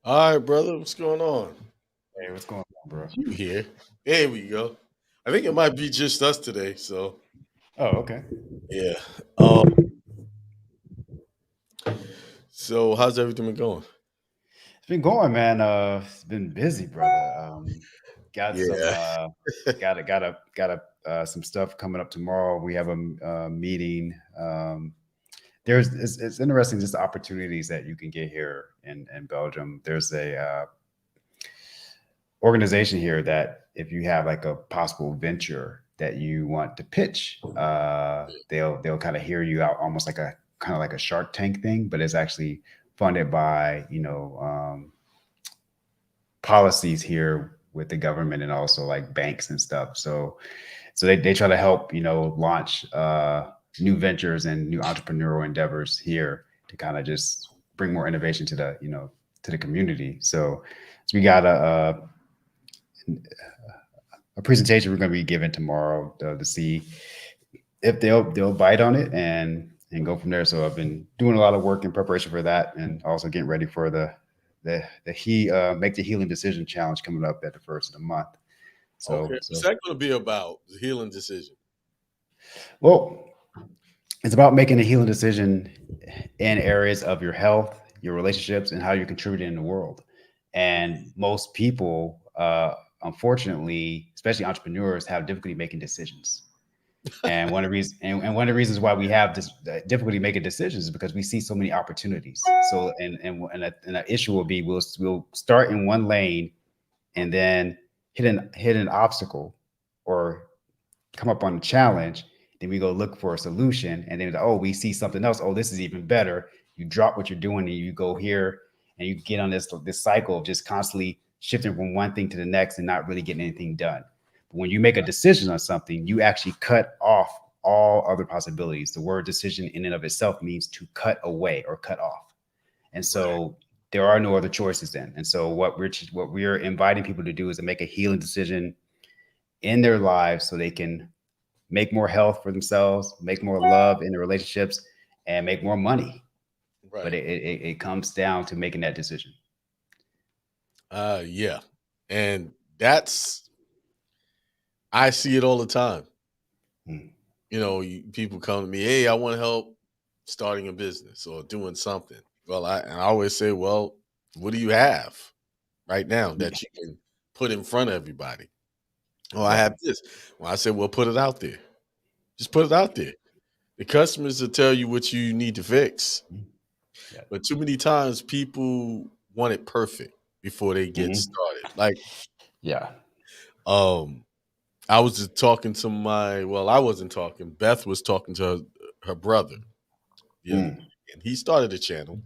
All right, brother. What's going on? Hey, what's going on, bro? You here? There we go. I think it might be just us today. So Oh, okay. yeah. So how's everything been going? It's been going, man. It's been busy, brother. Got some Yeah. got some stuff coming up tomorrow. We have a meeting. There's it's interesting just the opportunities that you can get here in Belgium. There's a organization here that if you have like a possible venture that you want to pitch, they'll kind of hear you out, almost like a kind of like a Shark Tank thing, but it's actually funded by policies here with the government and also like banks and stuff. So they try to help launch new ventures and new entrepreneurial endeavors here to kind of just bring more innovation to the to the community. So we got a presentation we're going to be giving tomorrow to see if they'll bite on it and go from there. So I've been doing a lot of work in preparation for that, and also getting ready for the he make the healing decision challenge coming up at the first of the month. Okay. So What's so that going to be about? The healing decision. well, it's about making a healing decision in areas of your health, your relationships, and how you're contributing in the world. And most people, unfortunately, especially entrepreneurs, have difficulty making decisions. And one of the reasons, and one of the reasons why we have this difficulty making decisions is because we see so many opportunities. So, and an issue will be we'll start in one lane and then hit an obstacle or come up on a challenge. Then we go look for a solution, and then oh, we see something else. Oh, this is even better. You drop what you're doing and you go here, and you get on this cycle of just constantly shifting from one thing to the next and not really getting anything done. But when you make a decision on something, you actually cut off all other possibilities. The word decision in and of itself means to cut away or cut off. And Right. so there are no other choices then. And so what we're inviting people to do is to make a healing decision in their lives so they can make more health for themselves, make more love in their relationships, and make more money. But Right. it comes down to making that decision. Yeah. And that's I see it all the time. Mm. People come to me, hey, I want help starting a business or doing something. Well, I always say, well, what do you have right now that you can put in front of everybody? Oh, I Yeah. have this. Well, I said, well, put it out there. Just put it out there. The customers will tell you what you need to fix. Mm. Yeah. But too many times people want it perfect before they get Hmm. started. Like, Yeah. um, I was just talking to I wasn't talking. Beth was talking to her brother the other Mm. day, and he started a channel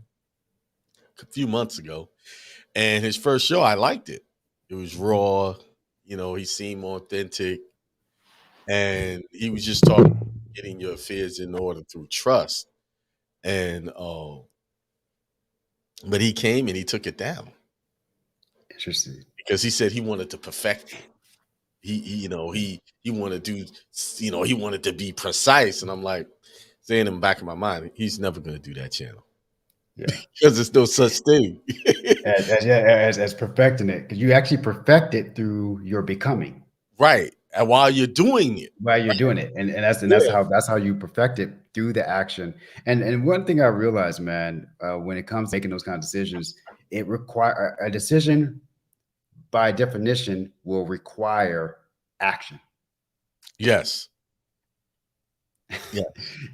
a few months ago. And his first show, I liked it. It was raw, he seemed authentic, and he was just talking getting your affairs in order through trust. And but he came and he took it down Interesting. because he said he wanted to perfect it. He wanted to do, he wanted to be precise. And I'm like, saying in the back of my mind, he's never going to do that channel Yeah. because there's no such thing. As perfecting it, because you actually perfect it through your becoming Right. And while you're doing it. while you're doing it, and that's Yeah. how you perfect it through the action. And one thing I realized, man, when it comes to making those kind of decisions, it require a decision by definition will require action. Yes. Yeah.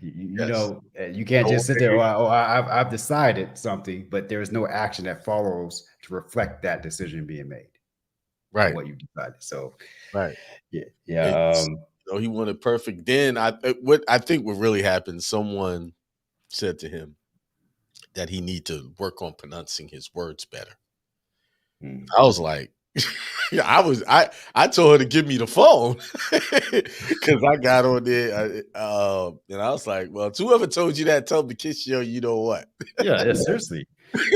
Yes. You can't Oh, just sit there. I've decided something, but there is no action that follows to reflect that decision being made on right. what you've decided. So, Right. yeah, yeah, It's, he wanted perfect. Then what I think what really happened, someone said to him that he need to work on pronouncing his words better. mm, I was like, yeah, I told her to give me the phone because I got on there, and I was like, well, whoever told you that, tell them to kiss you know what. yeah, seriously.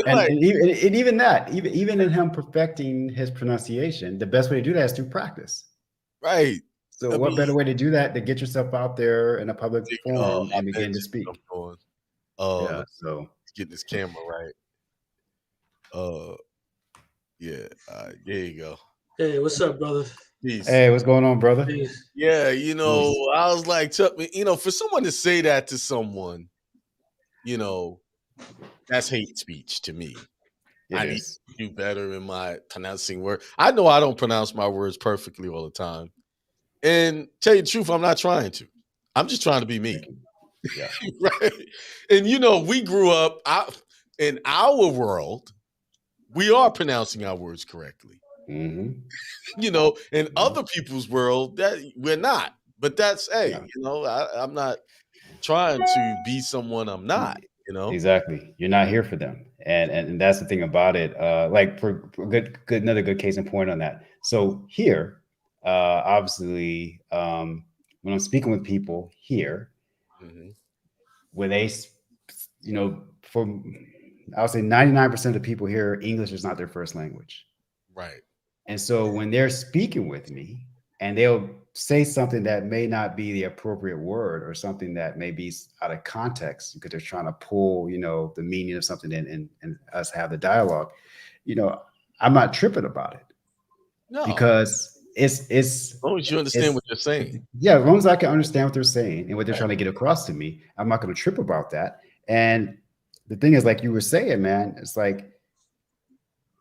And Like, even that, even in him perfecting his pronunciation, the best way to do that is through practice. right. So, I what mean, better way to do that than get yourself out there in a public forum my and begin to battery speak? jumped on. Yeah. Let me So, get this camera right. Uh, Yeah. There you go. Hey, what's up, brother? Peace. Hey, what's going on, brother? Peace. Yeah, Nice. I was like, for someone to say that to someone, you know, that's hate speech to me. It I need is. to do better in my pronouncing word. I know I don't pronounce my words perfectly all the time. And tell you the truth, I'm not trying to. I'm just trying to be Thank me. you. Yeah. Right. And we grew up in our world, we are pronouncing our words correctly. Mm-hmm. In other people's world, that we're not. But that's Yeah. I'm not trying to be someone I'm not, you know. Exactly. You're not here for them. And that's the thing about it. Like for good another good case in point on that. So here, obviously, when I'm speaking with people here, Hmm. where from I would say 99% of the people here, English is not their first language. Right. And so when they're speaking with me and they'll say something that may not be the appropriate word or something that may be out of context because they're trying to pull, the meaning of something in and us have the dialogue, you know, I'm not tripping about it No, because as long as you understand it's what they're saying. yeah, as long as I can understand what they're saying and what they're trying to get across to me, I'm not going to trip about that. And the thing is, like you were saying, man, it's like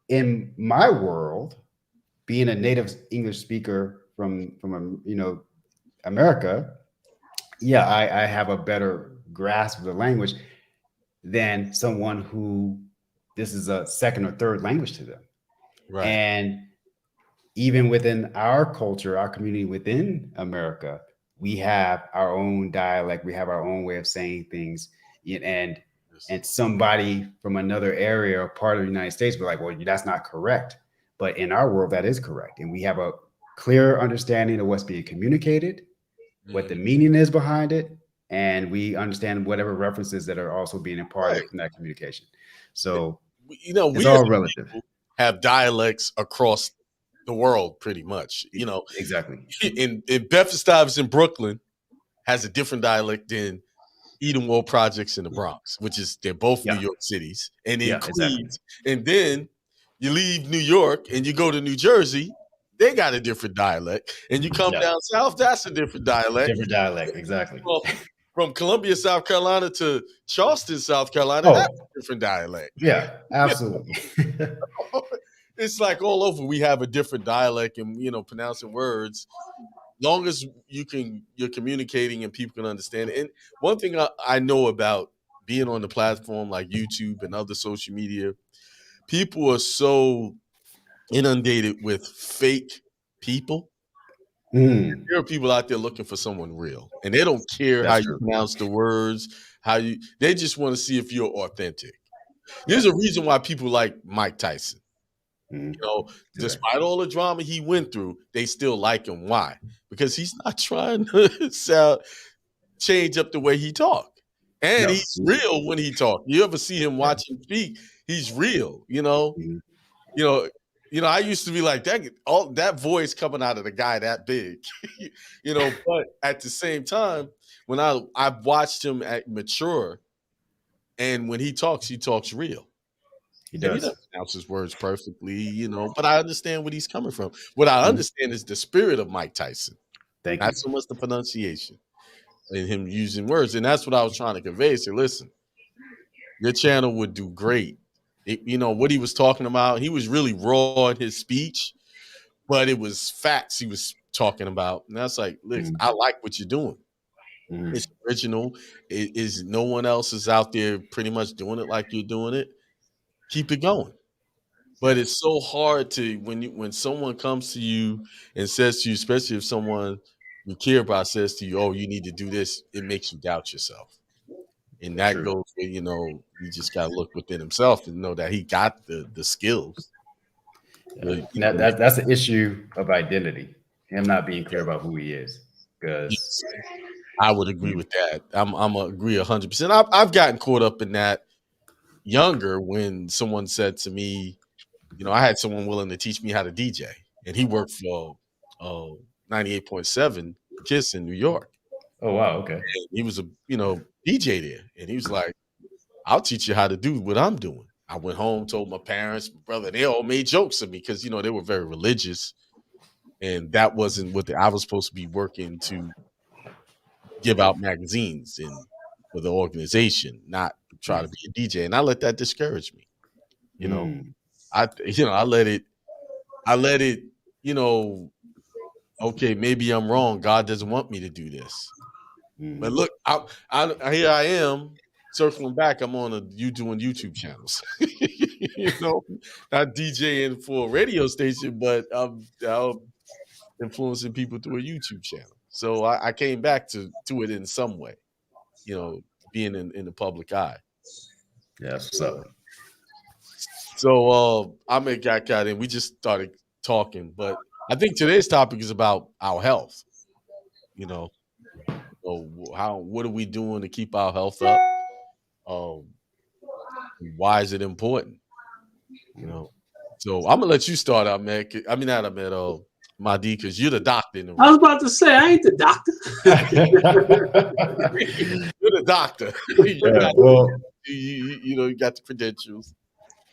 in my world, being a native English speaker from America, yeah, I have a better grasp of the language than someone who this is a second or third language to them. Right. And even within our culture, our community within America, we have our own dialect, we have our own way of saying things, and Yes. and somebody from another area or part of the United States be like, well, that's not correct. But in our world, that is correct, and we have a clear understanding of what's being communicated, what the Mhm. meaning is behind it, and we understand whatever references that are also being imparted Right. from that communication. So it's We as all a relative. people have dialects across the world pretty much. Exactly. In Bedford-Stuyvesant, Brooklyn has a different dialect than Edenwald Projects in the Bronx, which is they're both New Yeah. York cities, and in Yeah. Exactly. Queens. And then you leave New York and you go to New Jersey, they got a different dialect. And you come Yeah. down south, that's a different dialect. Different dialect. Exactly. Well, from Columbia, South Carolina to Charleston, South Carolina, that's Oh, a different dialect. yeah. Absolutely. It's like all over. We have a different dialect and pronouncing words. Long as you're communicating and people can understand it. And one thing I know about being on the platform like YouTube and other social media, people are so inundated with fake people. Mm, There are people out there looking for someone real, and they don't care how that's you true. pronounce the words, they just want to see if you're authentic. There's Yeah. a reason why people like Mike Tyson. Mm, You know, exactly. despite all the drama he went through, they still like him. Why? Because he's not trying to change up the way he talk. And No. he's real when he talk. You ever see him Yeah. watch him speak? He's real. Mhm. You know, I used to be like that. All that voice coming out of the guy that big, But at the same time, when I've watched him mature, and when he talks real, He and he doesn't does. pronounce his words perfectly. But I understand what he's coming from. What I Mhm. understand is the spirit of Mike Tyson, Thank not you. so much the pronunciation and him using words. And that's what I was trying to convey. Say, listen, your channel would do great. What he was talking about, he was really raw in his speech, but it was facts he was talking about. And that's like, look, Mhm. I like what you're doing. Mhm. It's original. It is no one else is out there pretty much doing it like you're doing it. Keep it going. But Yeah. it's so hard to when someone comes to you and says to you, especially if someone you care about says to you, "Oh, you need to do this," it makes you doubt yourself. And that True. goes where, you just gotta look within himself and know that he got the skills. Yeah. The, And that's an issue of identity. Him not being clear about who he is. Because yes, I would agree with that. I'm agree 100%. I've gotten caught up in that younger when someone said to me, I had someone willing to teach me how to DJ, and he worked for 98.7 Kiss in New York. oh wow, okay. And he was a DJ there, and he was like, "I'll teach you how to do what I'm doing. I went home, told my parents, my brother, they all made jokes of me because they were very religious, and that wasn't what I was supposed to be working to give out magazines and for the organization, not try to be a DJ. And I let that discourage me. You know, Mm, I let it, you know, okay, maybe I'm wrong. God doesn't want me to do this. But mm. look, here I am circling back. I'm on you doing YouTube channels, not DJing for a radio station, but I'm influencing people through a YouTube channel. So I came back to it in some way, you know, being in the public eye. Yeah, that's what's So, up. I met got in. We just started talking, but I think today's topic is about our health. You know, what are we doing to keep our health up? Um, why is it important? You know, so I'm gonna let you start out, man. I mean, not Ahmed, my D, because you're the doctor in the I room. was about to say, I ain't the doctor. You're the doctor. you Yeah, got well, you got the credentials.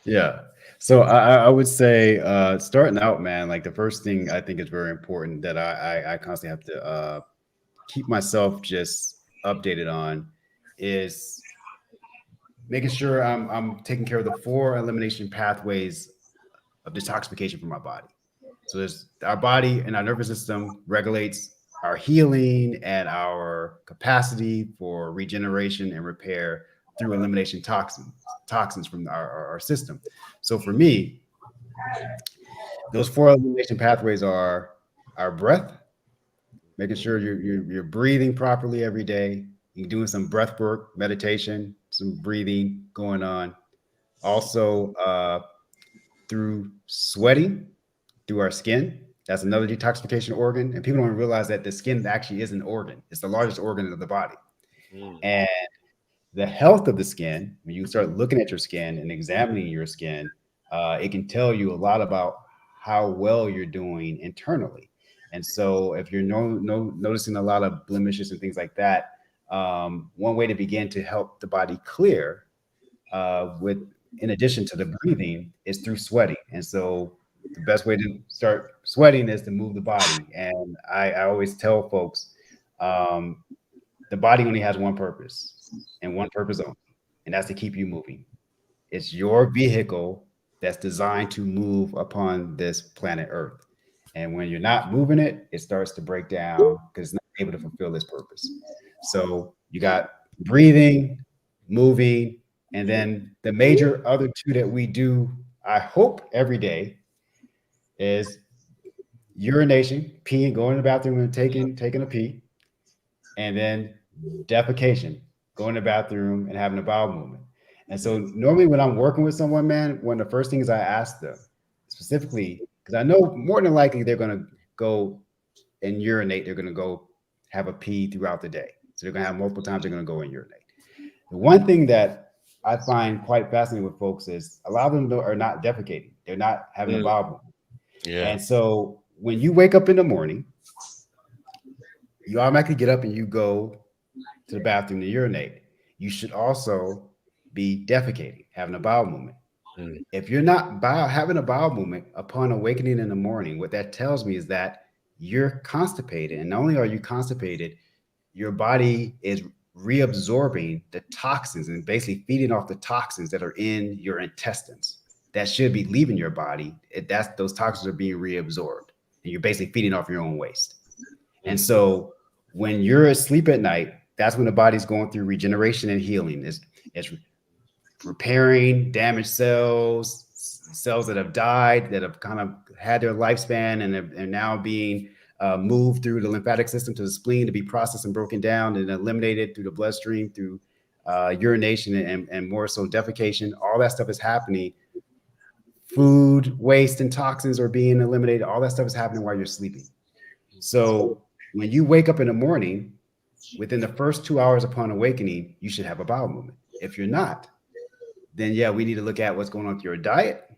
yeah. So I would say starting out, man, like the first thing I think is very important that I constantly have to keep myself just updated on is making sure I'm taking care of the 4 elimination pathways of detoxification for my body. So there's our body and our nervous system regulates our healing and our capacity for regeneration and repair through elimination toxins from our system. So for me, those 4 elimination pathways are our breath, making sure you're breathing properly every day. You're doing some breath work, meditation, some breathing going on. Also, through sweating, through our skin. That's another detoxification organ. And people don't realize that the skin actually is an organ. It's the largest organ of the body. Mm, And the health of the skin, when you start looking at your skin and examining your skin, it can tell you a lot about how well you're doing internally. And so if you're noticing a lot of blemishes and things like that, one way to begin to help the body clear with in addition to the breathing is through sweating. And so the best way to start sweating is to move the body. And I always tell folks um, the body only has one purpose and one purpose only, and that's to keep you moving. It's your vehicle that's designed to move upon this planet Earth. And when you're not moving it, it starts to break down because it's not able to fulfill this purpose. So you got breathing, moving, and then the major other two that we do, I hope every day, is urination, peeing, going to the bathroom and taking a pee, and then defecation, going to the bathroom and having a bowel movement. And so normally when I'm working with someone, man, one of the first things I ask them specifically, because I know more than likely they're going to go and urinate, they're going to go have a pee throughout the day. So they're going to have multiple times they're going to go and urinate. The one thing that I find quite fascinating with folks is a lot of them are not defecating. They're not having a mm, bowel movement. yeah. And so when you wake up in the morning, you automatically get up and you go to the bathroom to urinate. You should also be defecating, having a bowel movement. Mm, If you're not having a bowel movement upon awakening in the morning, what that tells me is that you're constipated. And not only are you constipated, your body is reabsorbing the toxins and basically feeding off the toxins that are in your intestines that should be leaving your body. That's those toxins are being reabsorbed, and you're basically feeding off your own waste. And mm, so when you're asleep at night, that's when the body's going through regeneration and healing. It's repairing damaged cells, cells that have died, that have kind of had their lifespan and are now being moved through the lymphatic system to the spleen to be processed and broken down and eliminated through the bloodstream, through urination and more so defecation. All that stuff is happening. Food waste and toxins are being eliminated. All that stuff is happening while you're sleeping. So when you wake up in the morning, within the first 2 hours upon awakening, you should have a bowel movement. If you're not, then yeah, we need to look at what's going on with your diet.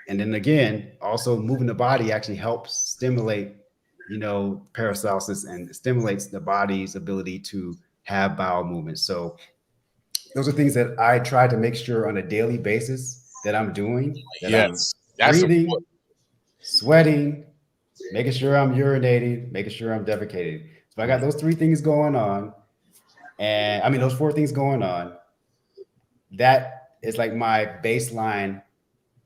And then again, also moving the body actually helps stimulate, peristalsis and stimulates the body's ability to have bowel movement. So those are things that I try to make sure on a daily basis that I'm doing, that I'm Yes, that's breathing, sweating, making sure I'm urinating, making sure I'm defecating. So I got those 3 things going on, and I mean those 4 things going on. That is like my baseline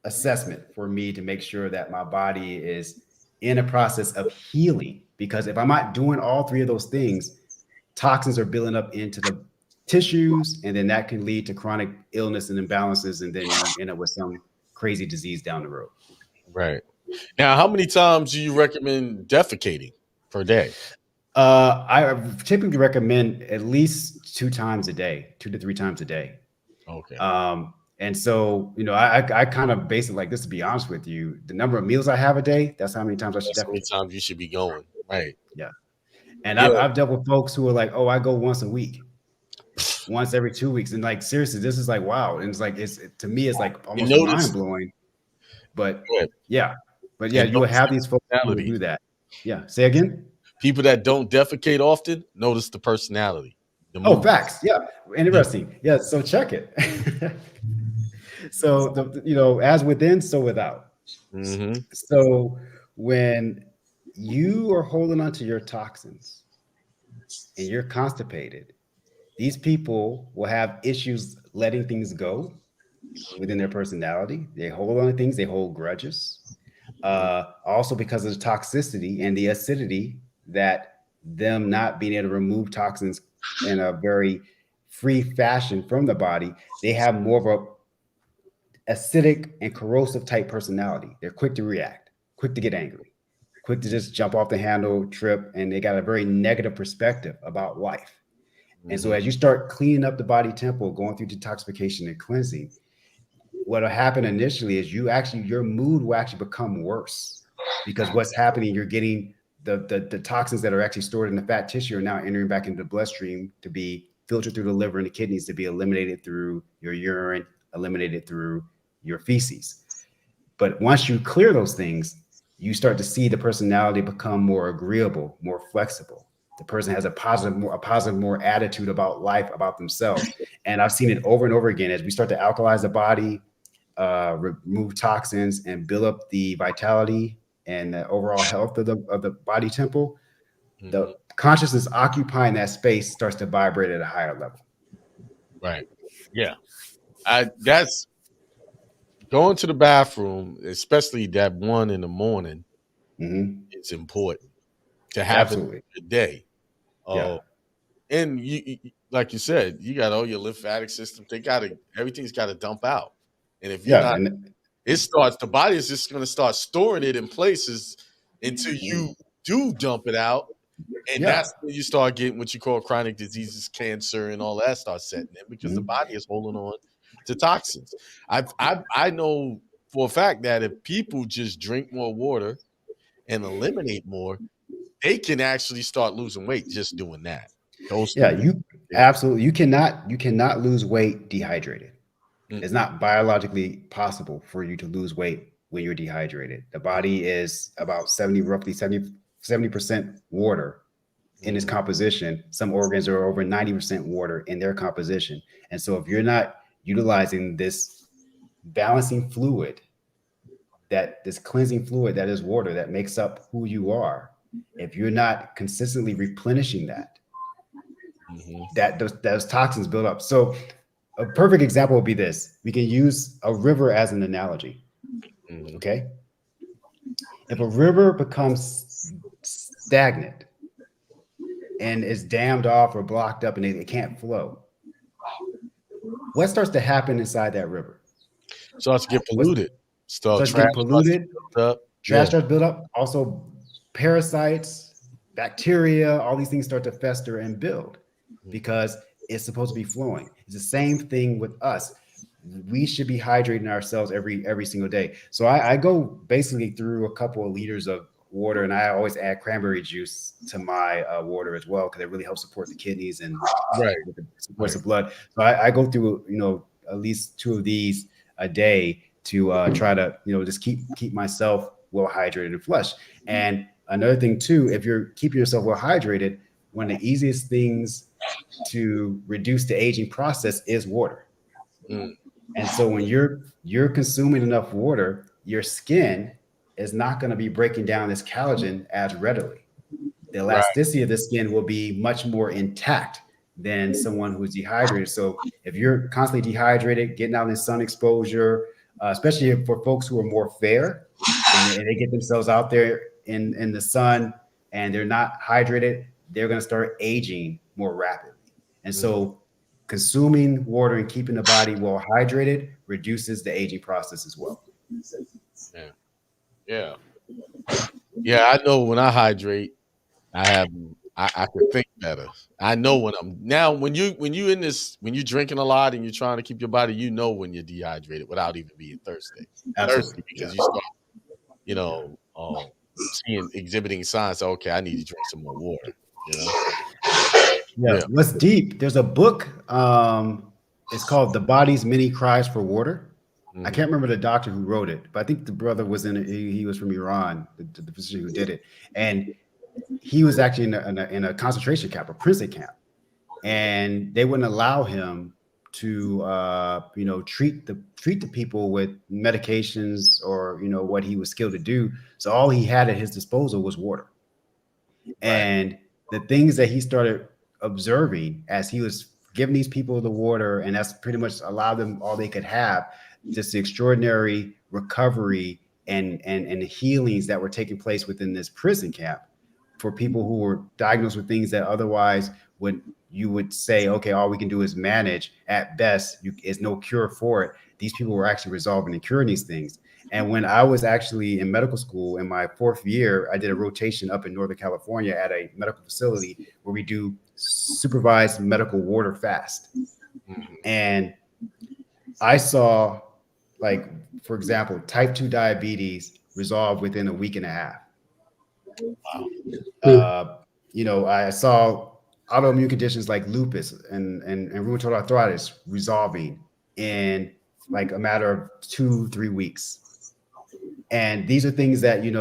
assessment for me to make sure that my body is in a process of healing. Because if I'm not doing all 3 of those things, toxins are building up into the tissues, and then that can lead to chronic illness and imbalances, and then you end up with some crazy disease down the road. right. Now, how many times do you recommend defecating per day? I typically recommend at least 2 times a day, 2 to 3 times a day. Okay. And so, I kind of base it like this, to be honest with you. The number of meals I have a day, that's how many times I should That's how many defecate. times you should be going. Right. Yeah. And Yeah. I've dealt with folks who are like, oh, I go once a week, once every 2 weeks. And like, seriously, this is like, wow. And it's like, to me, it's like You almost notice mind blowing. But good. yeah, And you will notice have the these folks who will personality. do that. Yeah. Say again. People that don't defecate often, notice the personality. The Oh, mood. facts. Yeah. Interesting. Yeah. So check it. So as within, so without. Mm-hmm. So when you are holding on to your toxins and you're constipated, these people will have issues letting things go within their personality. They hold on to things, they hold grudges. Also because of the toxicity and the acidity, that them not being able to remove toxins in a very free fashion from the body, they have more of a acidic and corrosive type personality. They're quick to react, quick to get angry, quick to just jump off the handle, trip, and they got a very negative perspective about life. And so Mm-hmm. as you start cleaning up the body temple, going through detoxification and cleansing, what'll happen initially is your mood will actually become worse, because what's happening, you're getting the toxins that are actually stored in the fat tissue are now entering back into the bloodstream to be filtered through the liver and the kidneys, to be eliminated through your urine, eliminated through your feces. But once you clear those things, you start to see the personality become more agreeable, more flexible. The person has a positive more attitude about life, about themselves. And I've seen it over and over again as we start to alkalize the body, remove toxins, and build up the vitality and the overall health of the body temple. Mm-hmm. The consciousness occupying that space starts to vibrate at a higher level. Right. Yeah. That's going to the bathroom, especially that one in the morning, it's important to have it Absolutely. a day. Yeah. And you, like you said, you got all your lymphatic system. Everything's got to dump out. And if you're Yeah. not, And the body is just going to start storing it in places until you do dump it out. And yeah. that's when you start getting what you call chronic diseases, cancer, and all that starts setting in, because the body is holding on to toxins. I know for a fact that if people just drink more water and eliminate more, they can actually start losing weight just doing that. Absolutely, you cannot lose weight dehydrated. Mm-mm. It's not biologically possible for you to lose weight when you're dehydrated. The body is about roughly 70% water in its composition. Some organs are over 90% water in their composition. And so if you're not utilizing this balancing fluid, this cleansing fluid that is water, that makes up who you are, if you're not consistently replenishing that, those toxins build up. So a perfect example would be this. We can use a river as an analogy. Okay. If a river becomes stagnant and is dammed off or blocked up and it can't flow, what starts to happen inside that river? Starts to get polluted. Starts getting polluted. Trash starts build up. Also, parasites, bacteria, all these things start to fester and build because it's supposed to be flowing. It's the same thing with us. We should be hydrating ourselves every single day. So I go basically through a couple of liters of water, and I always add cranberry juice to my water as well, because it really helps support the kidneys and supports the blood. So I go through at least 2 of these a day to try to just keep myself well hydrated and flush. And another thing too, if you're keeping yourself well hydrated, one of the easiest things to reduce the aging process is water. And so when you're consuming enough water, your skin is not going to be breaking down this collagen as readily. The Right. elasticity of the skin will be much more intact than someone who's dehydrated. So if you're constantly dehydrated, getting out in sun exposure, especially for folks who are more fair and they get themselves out there in the sun and they're not hydrated, they're going to start aging more rapidly. And so consuming water and keeping the body well hydrated reduces the aging process as well. Yeah. Yeah. Yeah. I know when I hydrate, I can think better. I know when I'm now when you in this when you're drinking a lot and you're trying to keep your body, you know when you're dehydrated without even being thirsty. Absolutely. Thirsty because you start, you know, seeing exhibiting signs. Okay, I need to drink some more water. You know. Yeah. Yeah. What's deep? There's a book. It's called "The Body's Many Cries for Water." I Mhm. can't remember the doctor who wrote it, but I think the brother was in it. He was from Iran, the physician who did it, and he was actually in a concentration camp, a prison camp, and they wouldn't allow him to, treat the people with medications or what he was skilled to do. So all he had at his disposal was water. Right. And the things that he started observing as he was giving these people the water, and that's pretty much allowed them all they could have, just the extraordinary recovery and healings that were taking place within this prison camp for people who were diagnosed with things that otherwise would you would say, okay, all we can do is manage at best. Is no cure for it. These people were actually resolving and curing these things. And when I was actually in medical school in my 4th year, I did a rotation up in Northern California at a medical facility where we do supervised medical water fast. Mhm. And I saw, like, for example, type 2 diabetes resolve within a week and a half. I saw autoimmune conditions like lupus and rheumatoid arthritis resolving in like a matter of 2-3 weeks. And these are things that And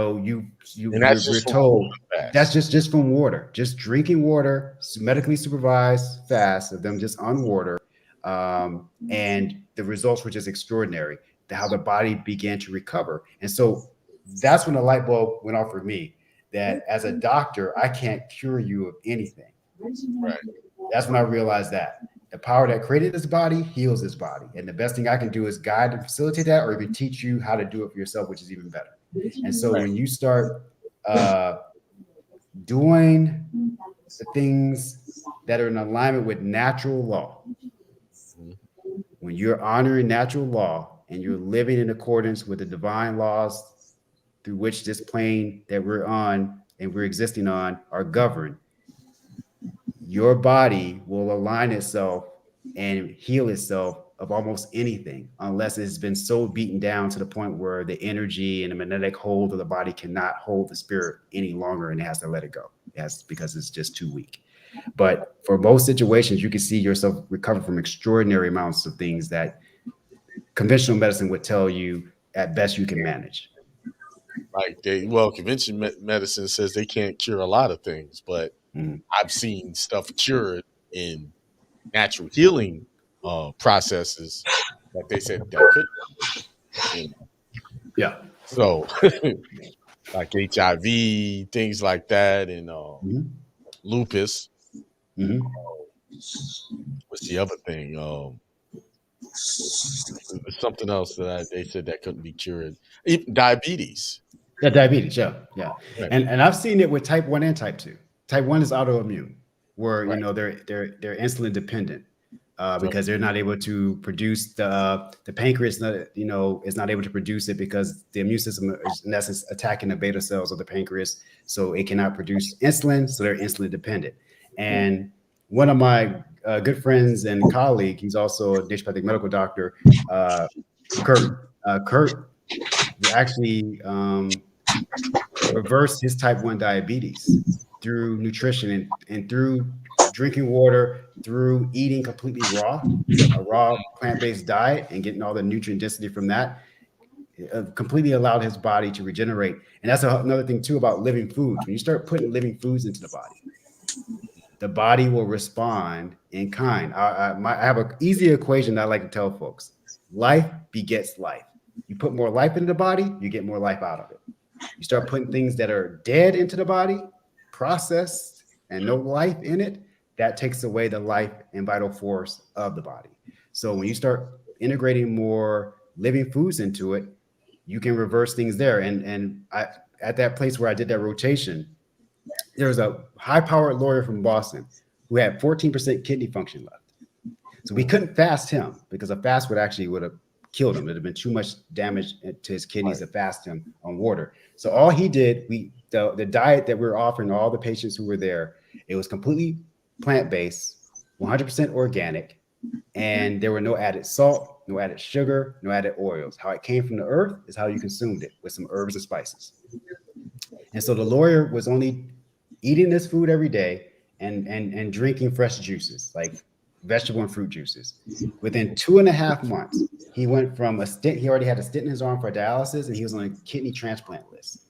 that's we're just from told water that's fast. just from water, just drinking water, medically supervised fast of them just on water, and the results were just extraordinary. How the body began to recover, and so that's when the light bulb went off for me. That as a doctor, I can't cure you of anything. Right. That's when I realized that the power that created this body heals this body. And the best thing I can do is guide and facilitate that, or even teach you how to do it for yourself, which is even better. And so Right. when you start doing the things that are in alignment with natural law, Mhm. when you're honoring natural law and you're living in accordance with the divine laws through which this plane that we're on and we're existing on are governed, your body will align itself and heal itself of almost anything, unless it's been so beaten down to the point where the energy and the magnetic hold of the body cannot hold the spirit any longer and it has to let it go. Yes, because it's just too weak. But for most situations, you can see yourself recover from extraordinary amounts of things that conventional medicine would tell you at best you can manage. Like convention medicine says they can't cure a lot of things, but Mm. I've seen stuff cured in natural healing processes that they said that could, you know. Yeah. So like HIV, things like that, and Hmm. lupus. Hmm. What's the other thing? There's something else that they said that couldn't be cured. Even diabetes. Yeah, diabetes. Yeah, yeah, Right. and I've seen it with type 1 and type 2. Type 1 is autoimmune, where Right. they're insulin dependent Right. because they're not able to produce the pancreas. Is not able to produce it because the immune system is in essence attacking the beta cells of the pancreas, so it cannot produce insulin. So they're insulin dependent. And one of my good friends and colleague, he's also a naturopathic medical doctor, uh, Kurt. Kurt actually reversed his type 1 diabetes through nutrition and through drinking water, through eating completely raw, a raw plant-based diet, and getting all the nutrient density from that. Completely allowed his body to regenerate. And that's another thing too about living foods. When you start putting living foods into the body will respond in kind. I have an easy equation that I like to tell folks. Life begets life. You put more life into the body, you get more life out of it. You start putting things that are dead into the body, processed, and no life in it, that takes away the life and vital force of the body. So when you start integrating more living foods into it, you can reverse things there. And I at that place where I did that rotation, there was a high-powered lawyer from Boston who had 14% kidney function left. So we couldn't fast him because a fast would have killed him. It'd have been too much damage to his kidneys to fast him on water. So all he did, the diet that we were offering all the patients who were there, it was completely plant-based, 100% organic, and there were no added salt, no added sugar, no added oils. How it came from the earth is how you consumed it, with some herbs and spices. And so the lawyer was only eating this food every day and drinking fresh juices, like vegetable and fruit juices. Within 2.5 months, he went from a stent, he already had a stent in his arm for dialysis, and he was on a kidney transplant list.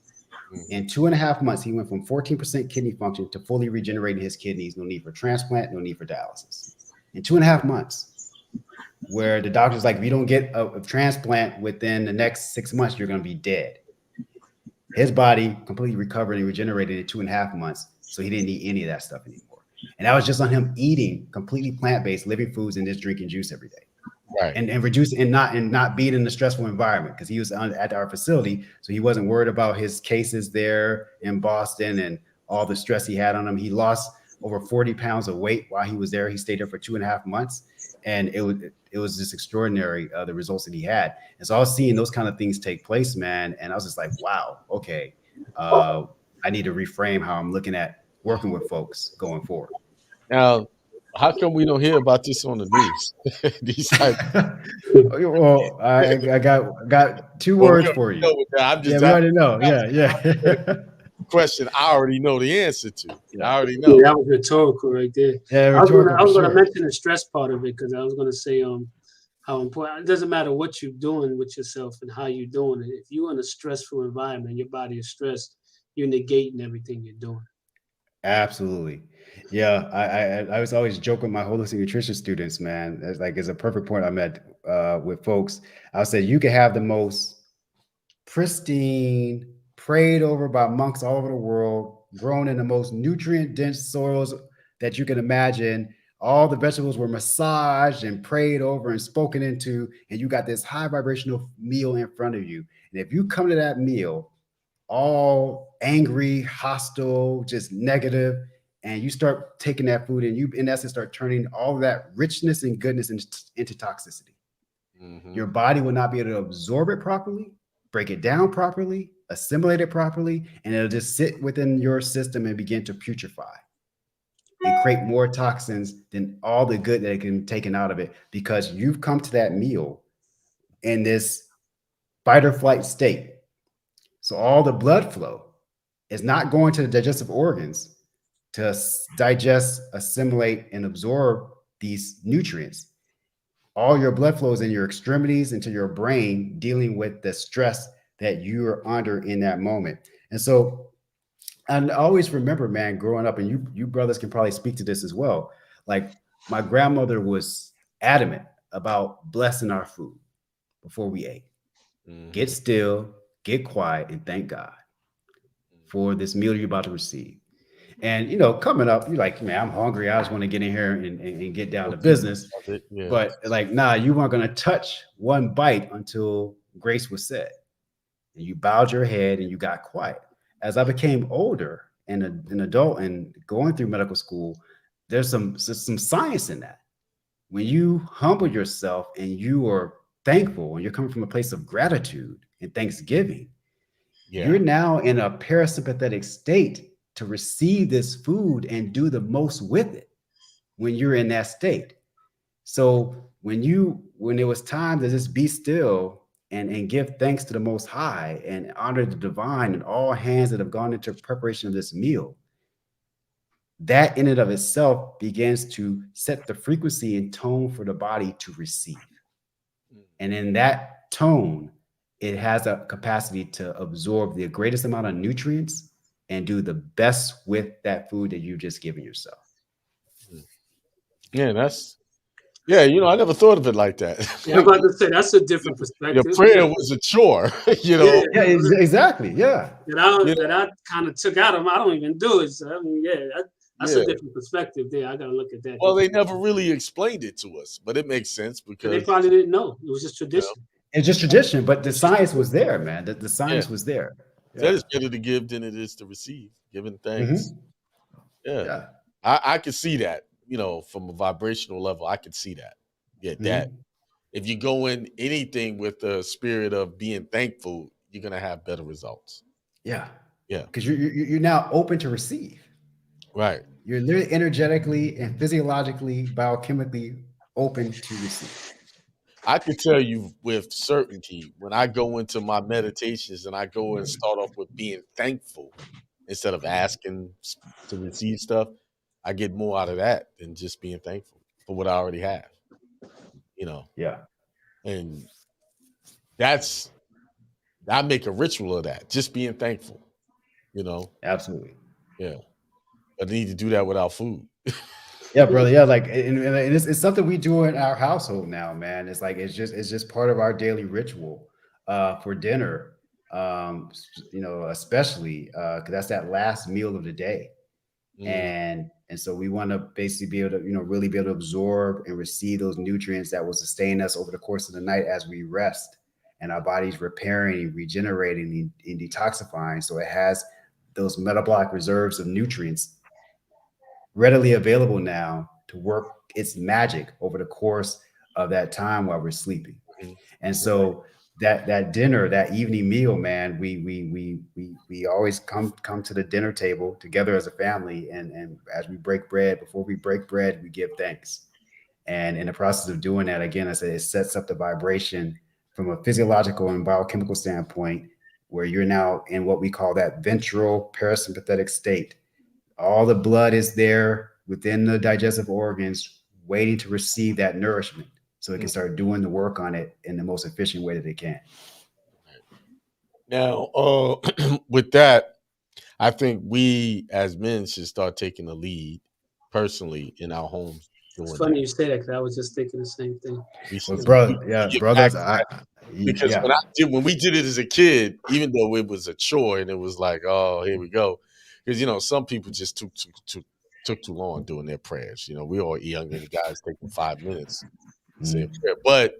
In 2.5 months, he went from 14% kidney function to fully regenerating his kidneys. No need for transplant, no need for dialysis. In 2.5 months, where the doctor's like, if you don't get a transplant within the next 6 months, you're going to be dead. His body completely recovered and regenerated in 2.5 months. So he didn't need any of that stuff anymore. And that was just on him eating completely plant-based living foods and just drinking juice every day. Right. And reducing and not being in a stressful environment, because he was at our facility. So he wasn't worried about his cases there in Boston and all the stress he had on him. He lost over 40 pounds of weight while he was there. He stayed there for 2.5 months. And it was just extraordinary, the results that he had. And so I was seeing those kind of things take place, man. And I was just like, wow, okay. I need to reframe how I'm looking at working with folks going forward. Now, how come we don't hear about this on the news? These type. Well, I got two words for you. I'm just, yeah, we already know. Yeah. Question I already know the answer to. Yeah. I already know. Yeah, that was rhetorical right there. Yeah, I was rhetorical going to for sure. mention the stress part of it, because I was going to say how important. It doesn't matter what you're doing with yourself and how you're doing it. If you're in a stressful environment, your body is stressed, you're negating everything you're doing. Absolutely. Yeah, I was always joking with my holistic nutrition students, man. It's a perfect point I met with folks. I said you can have the most pristine, prayed over by monks all over the world, grown in the most nutrient dense soils that you can imagine. All the vegetables were massaged and prayed over and spoken into, and you got this high vibrational meal in front of you. And if you come to that meal all angry, hostile, just negative, and you start taking that food and you, in essence, start turning all of that richness and goodness into toxicity. Mm-hmm. Your body will not be able to absorb it properly, break it down properly, assimilate it properly, and it'll just sit within your system and begin to putrefy and create more toxins than all the good that it can be taken out of it, because you've come to that meal in this fight or flight state. So all the blood flow is not going to the digestive organs to digest, assimilate, and absorb these nutrients. All your blood flows in your extremities into your brain, dealing with the stress that you are under in that moment. And so I always remember, man, growing up, and you brothers can probably speak to this as well. Like, my grandmother was adamant about blessing our food before we ate. Mm-hmm. Get still, get quiet, and thank God for this meal you're about to receive. And, coming up, you're like, man, I'm hungry. I just want to get in here and get down to business. Yeah. But like, nah, you weren't going to touch one bite until grace was said. And you bowed your head and you got quiet. As I became older and an adult and going through medical school, there's some science in that. When you humble yourself and you are thankful and you're coming from a place of gratitude and thanksgiving, you're now in a parasympathetic state to receive this food and do the most with it when you're in that state. So when it was time to just be still and give thanks to the Most High and honor the divine and all hands that have gone into preparation of this meal, that in and of itself begins to set the frequency and tone for the body to receive. And in that tone, it has a capacity to absorb the greatest amount of nutrients and do the best with that food that you've just given yourself. Yeah, that's Yeah, I never thought of it like that. Yeah, I'm Like, about to say that's a different the perspective. prayer Yeah, was a chore, yeah. Yeah, exactly. Yeah. You That I kind of took out of them. I don't even do it. So I mean, that's a yeah. different perspective there. I got to look at that Well, they differently. never really explained it to us, but it makes sense And they because probably didn't know. It was just you know, tradition. It's just tradition, but the it's just science was there, man. The yeah. science was there. Said Yeah. it's better to give than it is to receive. Giving thanks. Hmm. Yeah, Yeah. I could see that. From a vibrational level, I could see that. Yeah, that Hmm. if you go in anything with the spirit of being thankful, you're gonna have better results. Yeah. Yeah, Because you're now open to receive. right. You're literally energetically and physiologically, biochemically open to receive. I can tell you with certainty when I go into my meditations and I go and start off with being thankful instead of asking to receive stuff, I get more out of that than just being thankful for what I already have, you know. Yeah. And that's I make a ritual of that, just being thankful, you know. Absolutely. Yeah. But I need to do that without food. Yeah, brother. Yeah, like, and it's something we do in our household now, man. It's like it's just part of our daily ritual for dinner. Especially because that's that last meal of the day, Mm, and so we want to basically be able to, really be able to absorb and receive those nutrients that will sustain us over the course of the night as we rest, and our body's repairing, regenerating, and detoxifying. So it has those metabolic reserves of nutrients readily available now to work its magic over the course of that time while we're sleeping. mhm. And Right. so that dinner, that evening meal, man, we always come to the dinner table together as a family, and as we break bread, before we break bread, we give thanks. And in the process of doing that, again, I said it sets up the vibration from a physiological and biochemical standpoint, where you're now in what we call that ventral parasympathetic state. All the blood is there within the digestive organs, waiting to receive that nourishment so it can Mm. start doing the work on it in the most efficient way that it can. Now, with that, I think we as men should start taking the lead personally in our homes It's doing that. funny you say that because I was just thinking the same thing. We should Well, You know, we, brother, we yeah, get back brothers, to that because yeah. when we did it as a kid, even though it was a chore and it was like, oh, here we go, because some people just took too long doing their prayers. We all young and guys taking 5 minutes to say a Mhm. prayer, but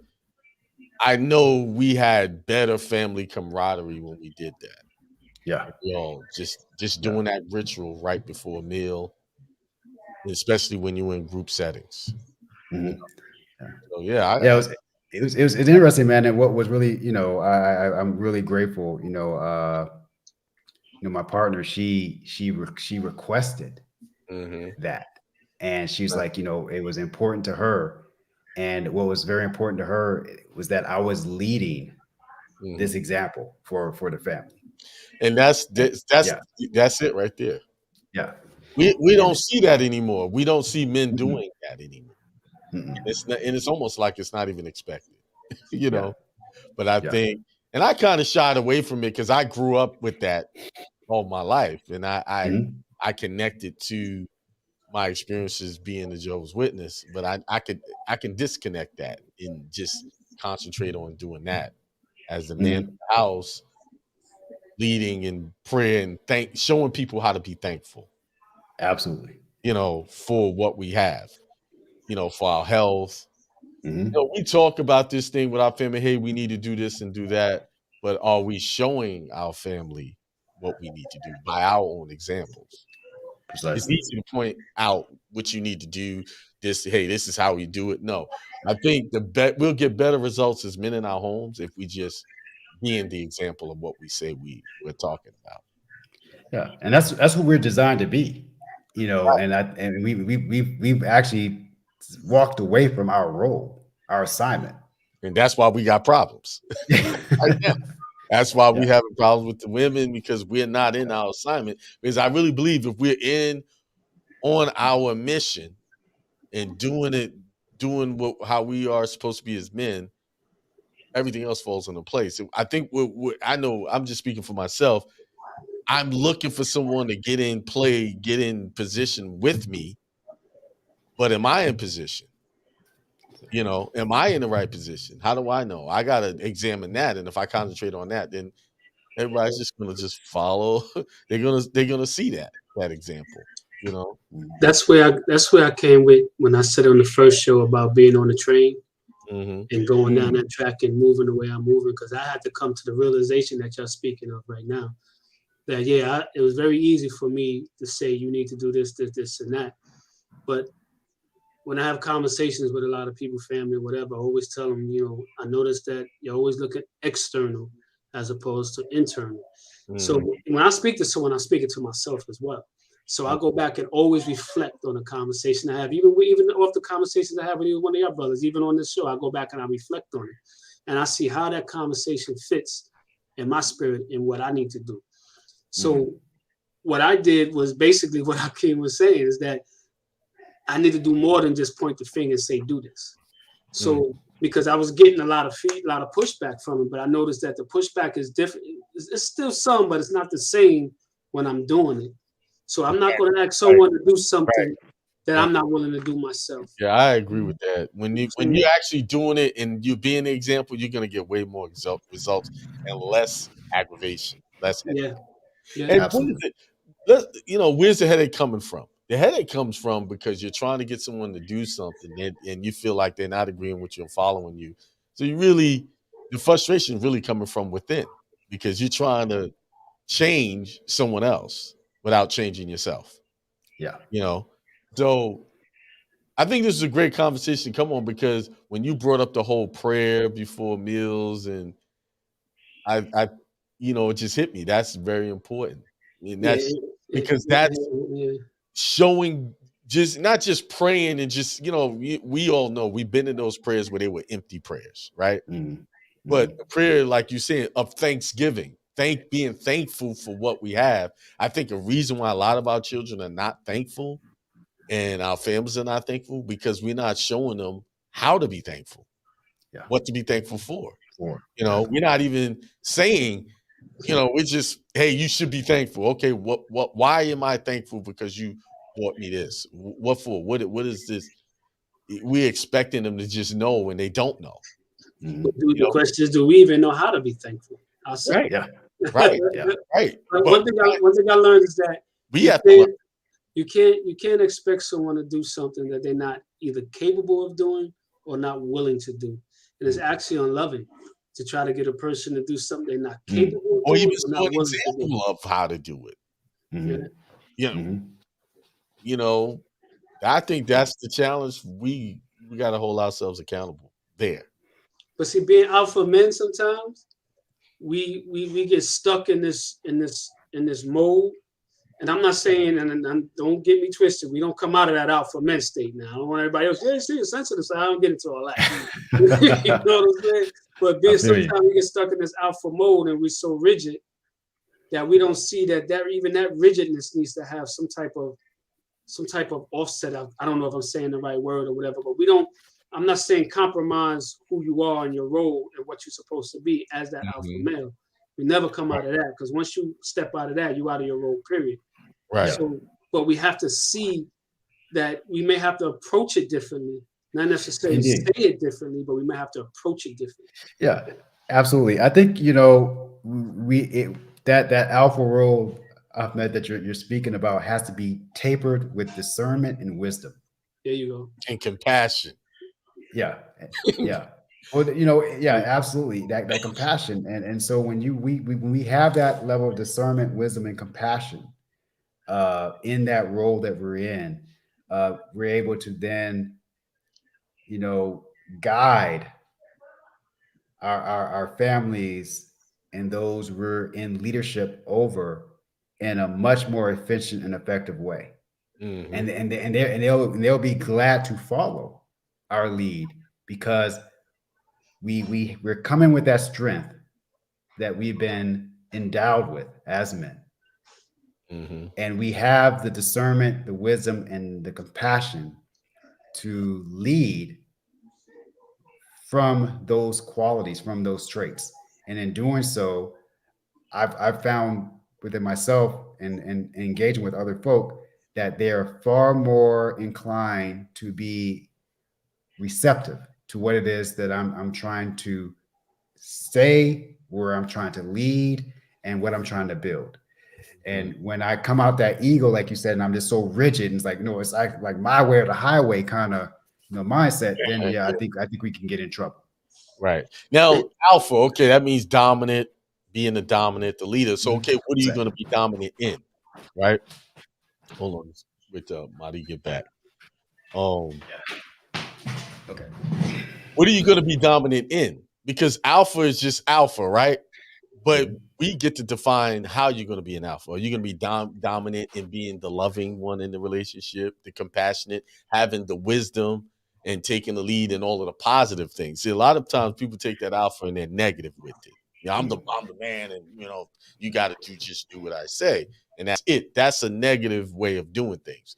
I know we had better family camaraderie when we did that. Yeah, We all just yeah. doing that ritual right before a meal, especially when you're in group settings. You Mhm. know? Yeah. So yeah, Yeah, it was interesting, man. And what was really, I'm really grateful. My partner, she requested hmm that, and she's like, it was important to her, and what was very important to her was that I was leading hmm this example for the family. and that's And that's that's yeah, that's it right there. yeah, We don't and see that anymore. We don't see men mm-mm, doing that anymore. mm-mm, And it's almost like it's not even expected, you yeah, know. But I yeah, think, and I kind of shied away from it because I grew up with that all my life, and mhm, I connected to my experiences being a Jehovah's Witness, but I can disconnect that and just concentrate on doing that as the man of mhm, the house, leading in prayer and showing people how to be thankful, absolutely. for what we have, for our health. Hmm. We talk about this thing with our family. Hey, we need to do this and do that, but are we showing our family what we need to do by our own examples? It's Precisely. easy to point out what you need to do. Hey, this is how we do it. No, I think we'll get better results as men in our homes if we just being the example of what we say we're talking about. Yeah, and that's what we're designed to be, and we've actually walked away from our role, our assignment. And that's why we got problems. Right now. Yeah, That's why we having problems with the women because we're not in our assignment. Because I really believe if we're on our mission and doing how we are supposed to be as men, everything else falls into place. I think I know I'm just speaking for myself. I'm looking for someone to get in play, get in position with me, but am I in position? You know, am I in the right position? How do I know? I got to examine that. And if I concentrate on that, then everybody's just going to just follow. They're going to see that example, you know? That's where I came with when I said on the first show about being on the train Hmm. and going down Mm. that track and moving the way I'm moving, because I had to come to the realization that y'all speaking of right now. That it was very easy for me to say you need to do this, and that. But when I have conversations with a lot of people, family, whatever, I always tell them, I notice that you always look at external as opposed to internal. So Hmm. when I speak to someone, I speak it to myself as well. So I go back and always reflect on the conversation I have, even off the conversations I have with one of your brothers, even on this show, I go back and I reflect on it, and I see how that conversation fits in my spirit and what I need to do. So what I did was basically what Hakeem was saying is that I need to do more than just point the finger and say, do this. Mm. So because I was getting a lot of pushback from him, but I noticed that the pushback is different. It's still some, but it's not the same when I'm doing it. So I'm not going to ask Right. someone to do Right. something that Uh, I'm not willing to do myself. yeah, I agree with that. When You know you what I'm when saying? you're actually doing it and you being the example, you're gonna get way more results and less aggravation, less headache. Yeah, yeah, And what is Absolutely. it? Where's the headache coming from? The headache comes from because you're trying to get someone to do something and you feel like they're not agreeing with you and following you. So the frustration is really coming from within because you're trying to change someone else without changing yourself. Yeah. You know, so I think this is a great conversation. Come on, because when you brought up the whole prayer before meals, and it just hit me. That's very important, and yeah, that's because that's yeah, showing just not just praying and just we all know we've been in those prayers where they were empty prayers, right? Mm. But Mm. a prayer, like you said, of thanksgiving, being thankful for what we have. I think a reason why a lot of our children are not thankful and our families are not thankful because we're not showing them how to be thankful, Yeah. what to be thankful for. For We're not even saying, we're just, hey, you should be thankful. Okay, why am I thankful? Because you bought me this. What for? What is this? We're expecting them to just know when they don't know. Mm. But You the know, question is, do we even know how to be thankful ourselves? right, Yeah. right, Yeah. right. But But one thing I learned is that we you have to learn. can't you can't expect someone to do something that they're not either capable of doing or not willing to do. And it's actually unloving to try to get a person to do something they're not Mm. capable of Or even doing or show not an willing to do. example of how to do it. Mm. Yeah. You know, Mm. you know, I think that's the challenge. We got to hold ourselves accountable there. But see, being alpha men sometimes we get stuck in this mode. And I'm not saying, and don't get me twisted, we don't come out of that alpha men state now. I don't want everybody else, yeah, see, it's sensitive, so I don't get into all that. You know what I'm saying? But I being feel you. sometimes we get stuck in this alpha mode and we're so rigid that we don't see that even that rigidness needs to have some type of offset. I don't know if I'm saying the right word or whatever, but we don't. I'm not saying compromise who you are and your role and what you're supposed to be as that alpha Mhm. male. We never come Right. out of that because once you step out of that, you out of your role. Period. Yeah. Right. So, but we have to see that we may have to approach it differently. Not necessarily say Indeed. it differently, but we may have to approach it differently. Yeah. Absolutely. I think that alpha role, Ahmed, that you're speaking about has to be tapered with discernment and wisdom. There you go. And compassion. Yeah. Yeah. Well, yeah, absolutely. That compassion. And so when we have that level of discernment, wisdom, and compassion in that role that we're in, we're able to then, guide our families and those we're in leadership over in a much more efficient and effective way. Hmm. And they'll be glad to follow our lead because we're coming with that strength that we've been endowed with as men, Hmm. and we have the discernment, the wisdom, and the compassion to lead from those qualities, from those traits. And in doing so, I've found within myself and engaging with other folk that they are far more inclined to be receptive to what it is that I'm trying to say, where I'm trying to lead, and what I'm trying to build. And when I come out that ego, like you said, and I'm just so rigid, and it's like, no, it's like my way or the highway kind of mindset, then yeah, I think we can get in trouble. Right. Now, alpha, okay, that means dominant, being the dominant, the leader. So, okay, what are you going to be dominant in? Right? Hold on. Wait till Marty get back. Okay. What are you going to be dominant in? Because alpha is just alpha, right? But we get to define how you're going to be an alpha. Are you going to be dominant in being the loving one in the relationship, the compassionate, having the wisdom, and taking the lead in all of the positive things? See, a lot of times people take that alpha and they're negative with it. Yeah, I'm the man, and you got to just do what I say, and that's it. That's a negative way of doing things.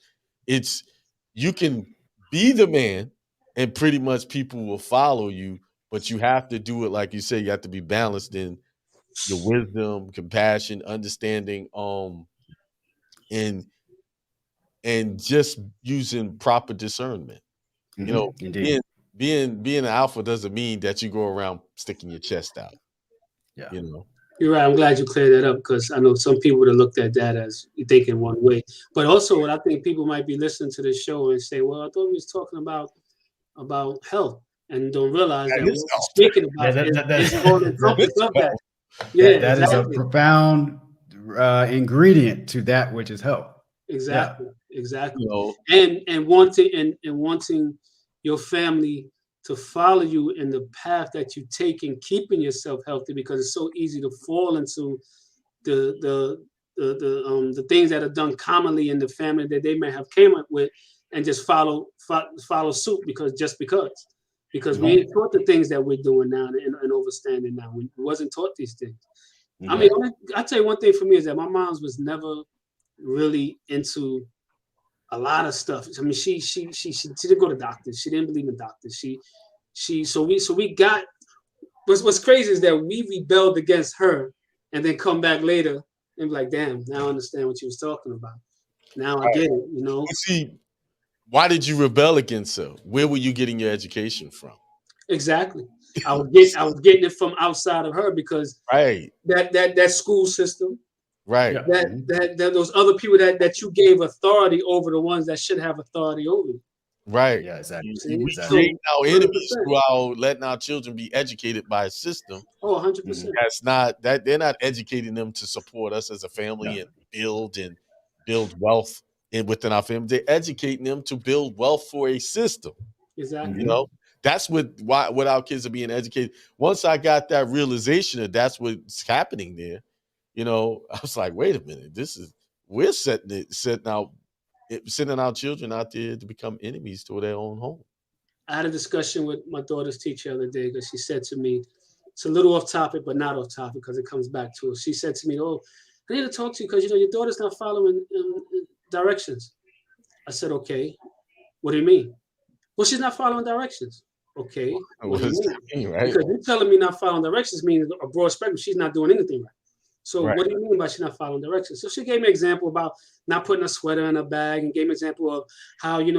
It's you can be the man, and pretty much people will follow you, but you have to do it like you say. You have to be balanced in your wisdom, compassion, understanding, and just using proper discernment. Indeed. Being an alpha doesn't mean that you go around sticking your chest out. Yeah. You're right. I'm glad you cleared that up, because I know some people would have looked at that as thinking one way. But also, what I think people might be listening to this show and say, "Well, I thought we was talking about health," and don't realize that what we're speaking about is all encompassed of that. Yeah, that exactly. is a profound ingredient to that which is health. Exactly. And wanting your family to follow you in the path that you take in keeping yourself healthy, because it's so easy to fall into the things that are done commonly in the family that they may have came up with, and just follow suit because we ain't taught the things that we're doing now and overstanding now. We wasn't taught these things. I mean, I'll tell you one thing for me is that my mom was never really into a lot of stuff. I mean, she didn't go to doctors. She didn't believe in doctors. So we got what's crazy is that we rebelled against her and then come back later and be like, damn, now I understand what you was talking about. Now I get it, See, why did you rebel against her? Where were you getting your education from? Exactly. I was getting it from outside of her, because that school system, right? That those other people that you gave authority over, the ones that should have authority over you. Right. Yeah, exactly. We create our enemies through letting our children be educated by a system. 100%. That's not that they're not educating them to support us as a family and build wealth within our family. They're educating them to build wealth for a system. Exactly. That's what our kids are being educated. Once I got that realization that that's what's happening there, I was like, wait a minute, we're sending our children out there to become enemies to their own home. I had a discussion with my daughter's teacher the other day, because she said to me, it's a little off topic, but not off topic because it comes back to it. She said to me, "Oh, I need to talk to you because your daughter's not following directions." I said, "Okay, what do you mean?" "Well, she's not following directions." "Okay, what do you mean?" Right? Because you're telling me not following directions means a broad spectrum. She's not doing anything right. So what do you mean by she's not following directions? So she gave me an example about not putting a sweater in a bag, and gave me an example of how, you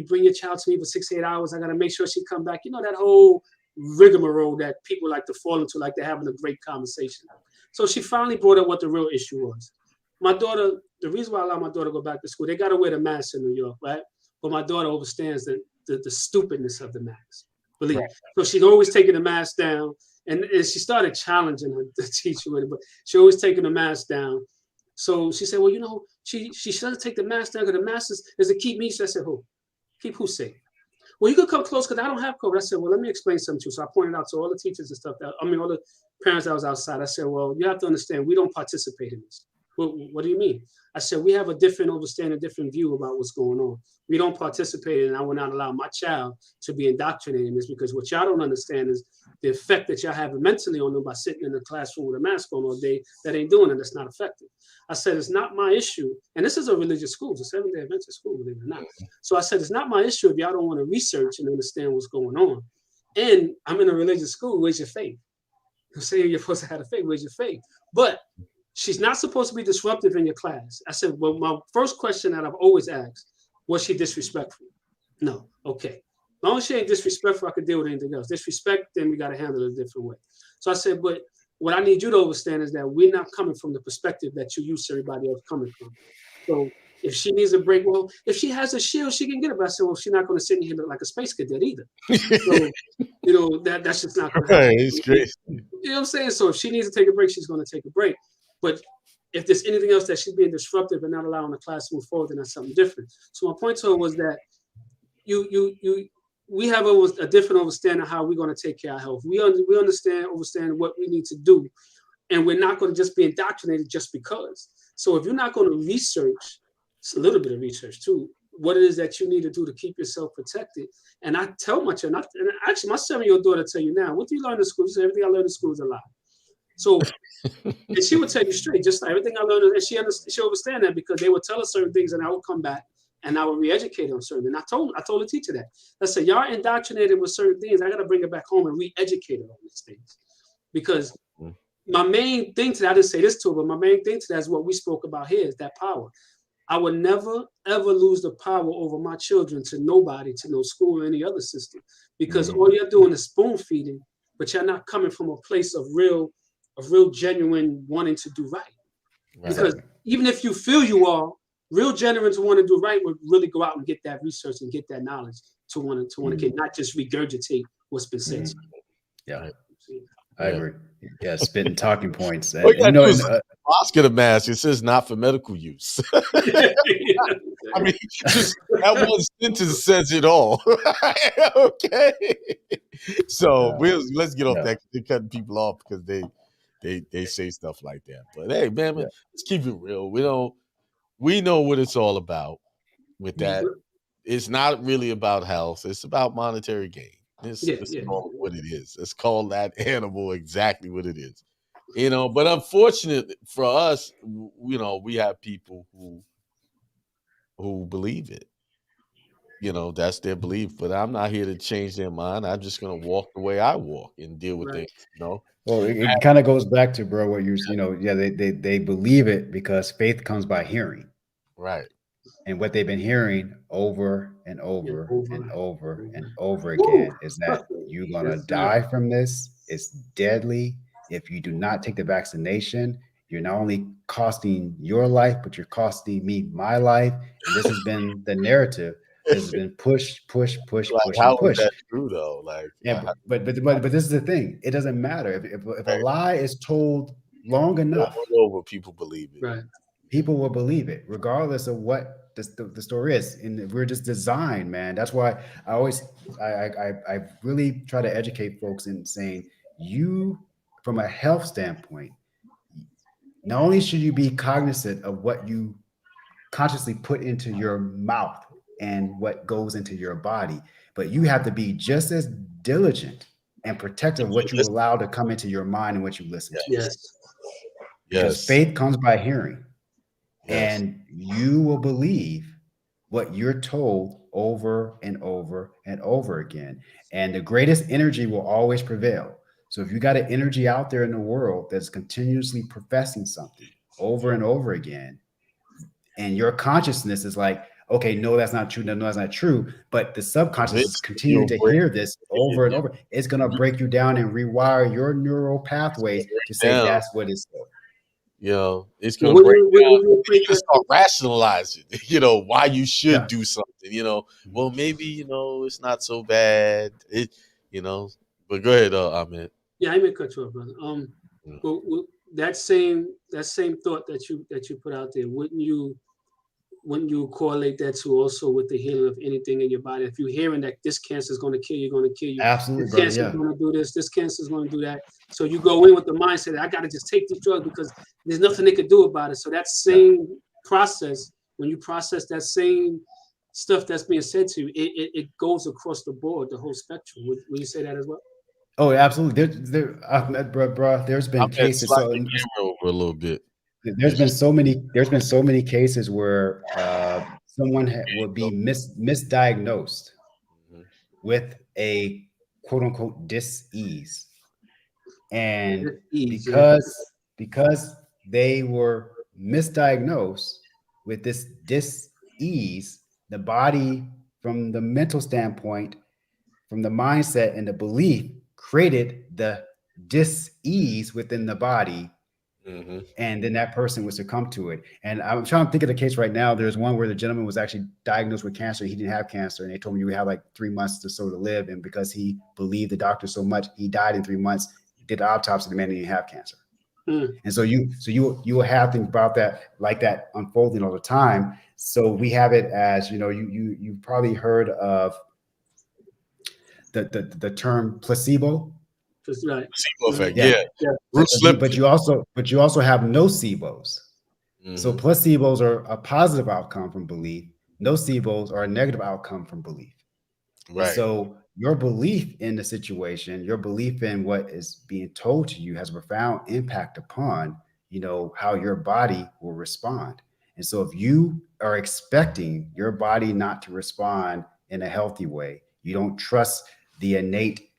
bring your child to me for 6 to 8 hours. I got to make sure she come back. That whole rigmarole that people like to fall into, like they're having a great conversation. So she finally brought up what the real issue was. My daughter, the reason why I allow my daughter to go back to school, they got to wear the mask in New York, right? But my daughter understands the stupidness of the mask. Believe me. So she's always taking the mask down. And she started challenging the teacher with it, but she always taking the mask down. So she said, "Well, she doesn't take the mask down because the mask is to keep me." So I said, "Who? Keep who safe?" "Well, you could come close because I don't have COVID." I said, "Well, let me explain something to you." So I pointed out to all the teachers and stuff all the parents that was outside. I said, "Well, you have to understand, we don't participate in this." "Well, what do you mean?" I said, "We have a different understanding, a different view about what's going on. We don't participate, and I will not allow my child to be indoctrinated in this, because what y'all don't understand is the effect that y'all have mentally on them by sitting in the classroom with a mask on all day. That ain't doing it. That's not effective." I said, "It's not my issue." And this is a religious school. It's a Seventh-day Adventist school, believe it or not. So I said, "It's not my issue if y'all don't want to research and understand what's going on. And I'm in a religious school. Where's your faith? I'm saying you're supposed to have a faith. Where's your faith? But she's not supposed to be disruptive in your class." I said, "Well, my first question that I've always asked, was she disrespectful?" "No." "Okay. long as she ain't disrespectful, I could deal with anything else. Disrespect, then we got to handle it a different way. So I said, but what I need you to understand is that we're not coming from the perspective that you used to everybody else coming from. So if she needs a break, well, if she has a shield, she can get it. But I said, well, she's not going to sit in here look like a space cadet either. So, that's just not going to happen. It's crazy. You know what I'm saying? So if she needs to take a break, she's going to take a break. But if there's anything else that she's being disruptive and not allowing the class to move forward, then that's something different. So my point to her was that we have a different understanding of how we're going to take care of our health. We understand what we need to do, and we're not going to just be indoctrinated just because. So if you're not going to research, it's a little bit of research too, what it is that you need to do to keep yourself protected. And I tell my children, and actually my 7-year-old daughter tell you now, what do you learn in school? She said, everything I learned in school is a lie. So, and she would tell you straight, just like everything I learned, and she understand that because they would tell her certain things, and I would come back and I would re-educate on certain. And I told the teacher that. I said, y'all indoctrinated with certain things. I got to bring it back home and re-educate her on these things, because my main thing to that, I didn't say this to her, but my main thing to that is what we spoke about here, is that power. I would never, ever lose the power over my children to nobody, to no school or any other system, because all you're doing is spoon feeding, but you're not coming from a place of real genuine wanting to do right. Because even if you feel you are, real genuine to want to do right would really go out and get that research and get that knowledge to want to get, not just regurgitate what's been said. Yeah, I agree. Yeah, spitting talking points. Well, Oscar the mask. It says not for medical use. I mean, just that one sentence says it all. Okay. So let's get off that. They're cutting people off because they say stuff like that. But hey, man, let's keep it real. We know what it's all about with that. It's not really about health. It's about monetary gain. It's called what it is. Let's call that animal exactly what it is. But unfortunately for us, we have people who believe it. That's their belief. But I'm not here to change their mind. I'm just going to walk the way I walk and deal with things. Well, it kind of goes back to, bro, what they believe it because faith comes by hearing. Right. And what they've been hearing over and over and over and over again is that you're going to die from this. It's deadly. If you do not take the vaccination, you're not only costing your life, but you're costing me my life. And this has been the narrative. This has been push. How is that true though? But this is the thing. It doesn't matter if a lie is told long enough. Over people believe it. Right. People will believe it, regardless of what the story is. And we're just designed, man. That's why I really try to educate folks in saying, you, from a health standpoint, not only should you be cognizant of what you consciously put into your mouth and what goes into your body, but you have to be just as diligent and protective of what you allow to come into your mind and what you listen to. Yes. Because faith comes by hearing. And you will believe what you're told over and over and over again. And the greatest energy will always prevail. So if you got an energy out there in the world that's continuously professing something over and over again, and your consciousness is like, okay, no, that's not true. No, that's not true. But the subconscious is continuing to hear this over and over. It's going to break you down and rewire your neural pathways to say that's what it's for. It's going to break down. You just start rationalizing, why you should do something, well, maybe, it's not so bad. But go ahead, Ahmed. Yeah, I may cut you off, brother. Well, that same thought that you put out there, wouldn't you correlate that to also with the healing of anything in your body? If you're hearing that this cancer is going to kill you, absolutely, this cancer is going to do this cancer is going to do that. So you go in with the mindset that I got to just take these drugs because there's nothing they could do about it. So that same process, when you process that same stuff that's being said to you, it goes across the board, the whole spectrum. Would you say that as well? Oh, absolutely. There's been cases. So over a little bit. There's been so many cases where someone would be misdiagnosed with a quote unquote dis-ease, and because they were misdiagnosed with this dis-ease, the body, from the mental standpoint, from the mindset and the belief created the dis-ease within the body, Mm-hmm. and then that person would succumb to it. And I'm trying to think of the case right now. There's one where the gentleman was actually diagnosed with cancer. He didn't have cancer, and they told him you have like 3 months or so to live. And because he believed the doctor so much, he died in 3 months. Did the autopsy, the man didn't have cancer. And so you will have things about that like that unfolding all the time. So we have it as, you probably heard of the term placebo. That's right. Placebo effect. Yeah. Yeah. Yeah. Bruce But you also have nocebos. So Mm-hmm. placebos are a positive outcome from belief. Nocebos are a negative outcome from belief. And Right. so your belief in the situation, your belief in what is being told to you has a profound impact upon, how your body will respond. And so if you are expecting your body not to respond in a healthy way, you don't trust the innate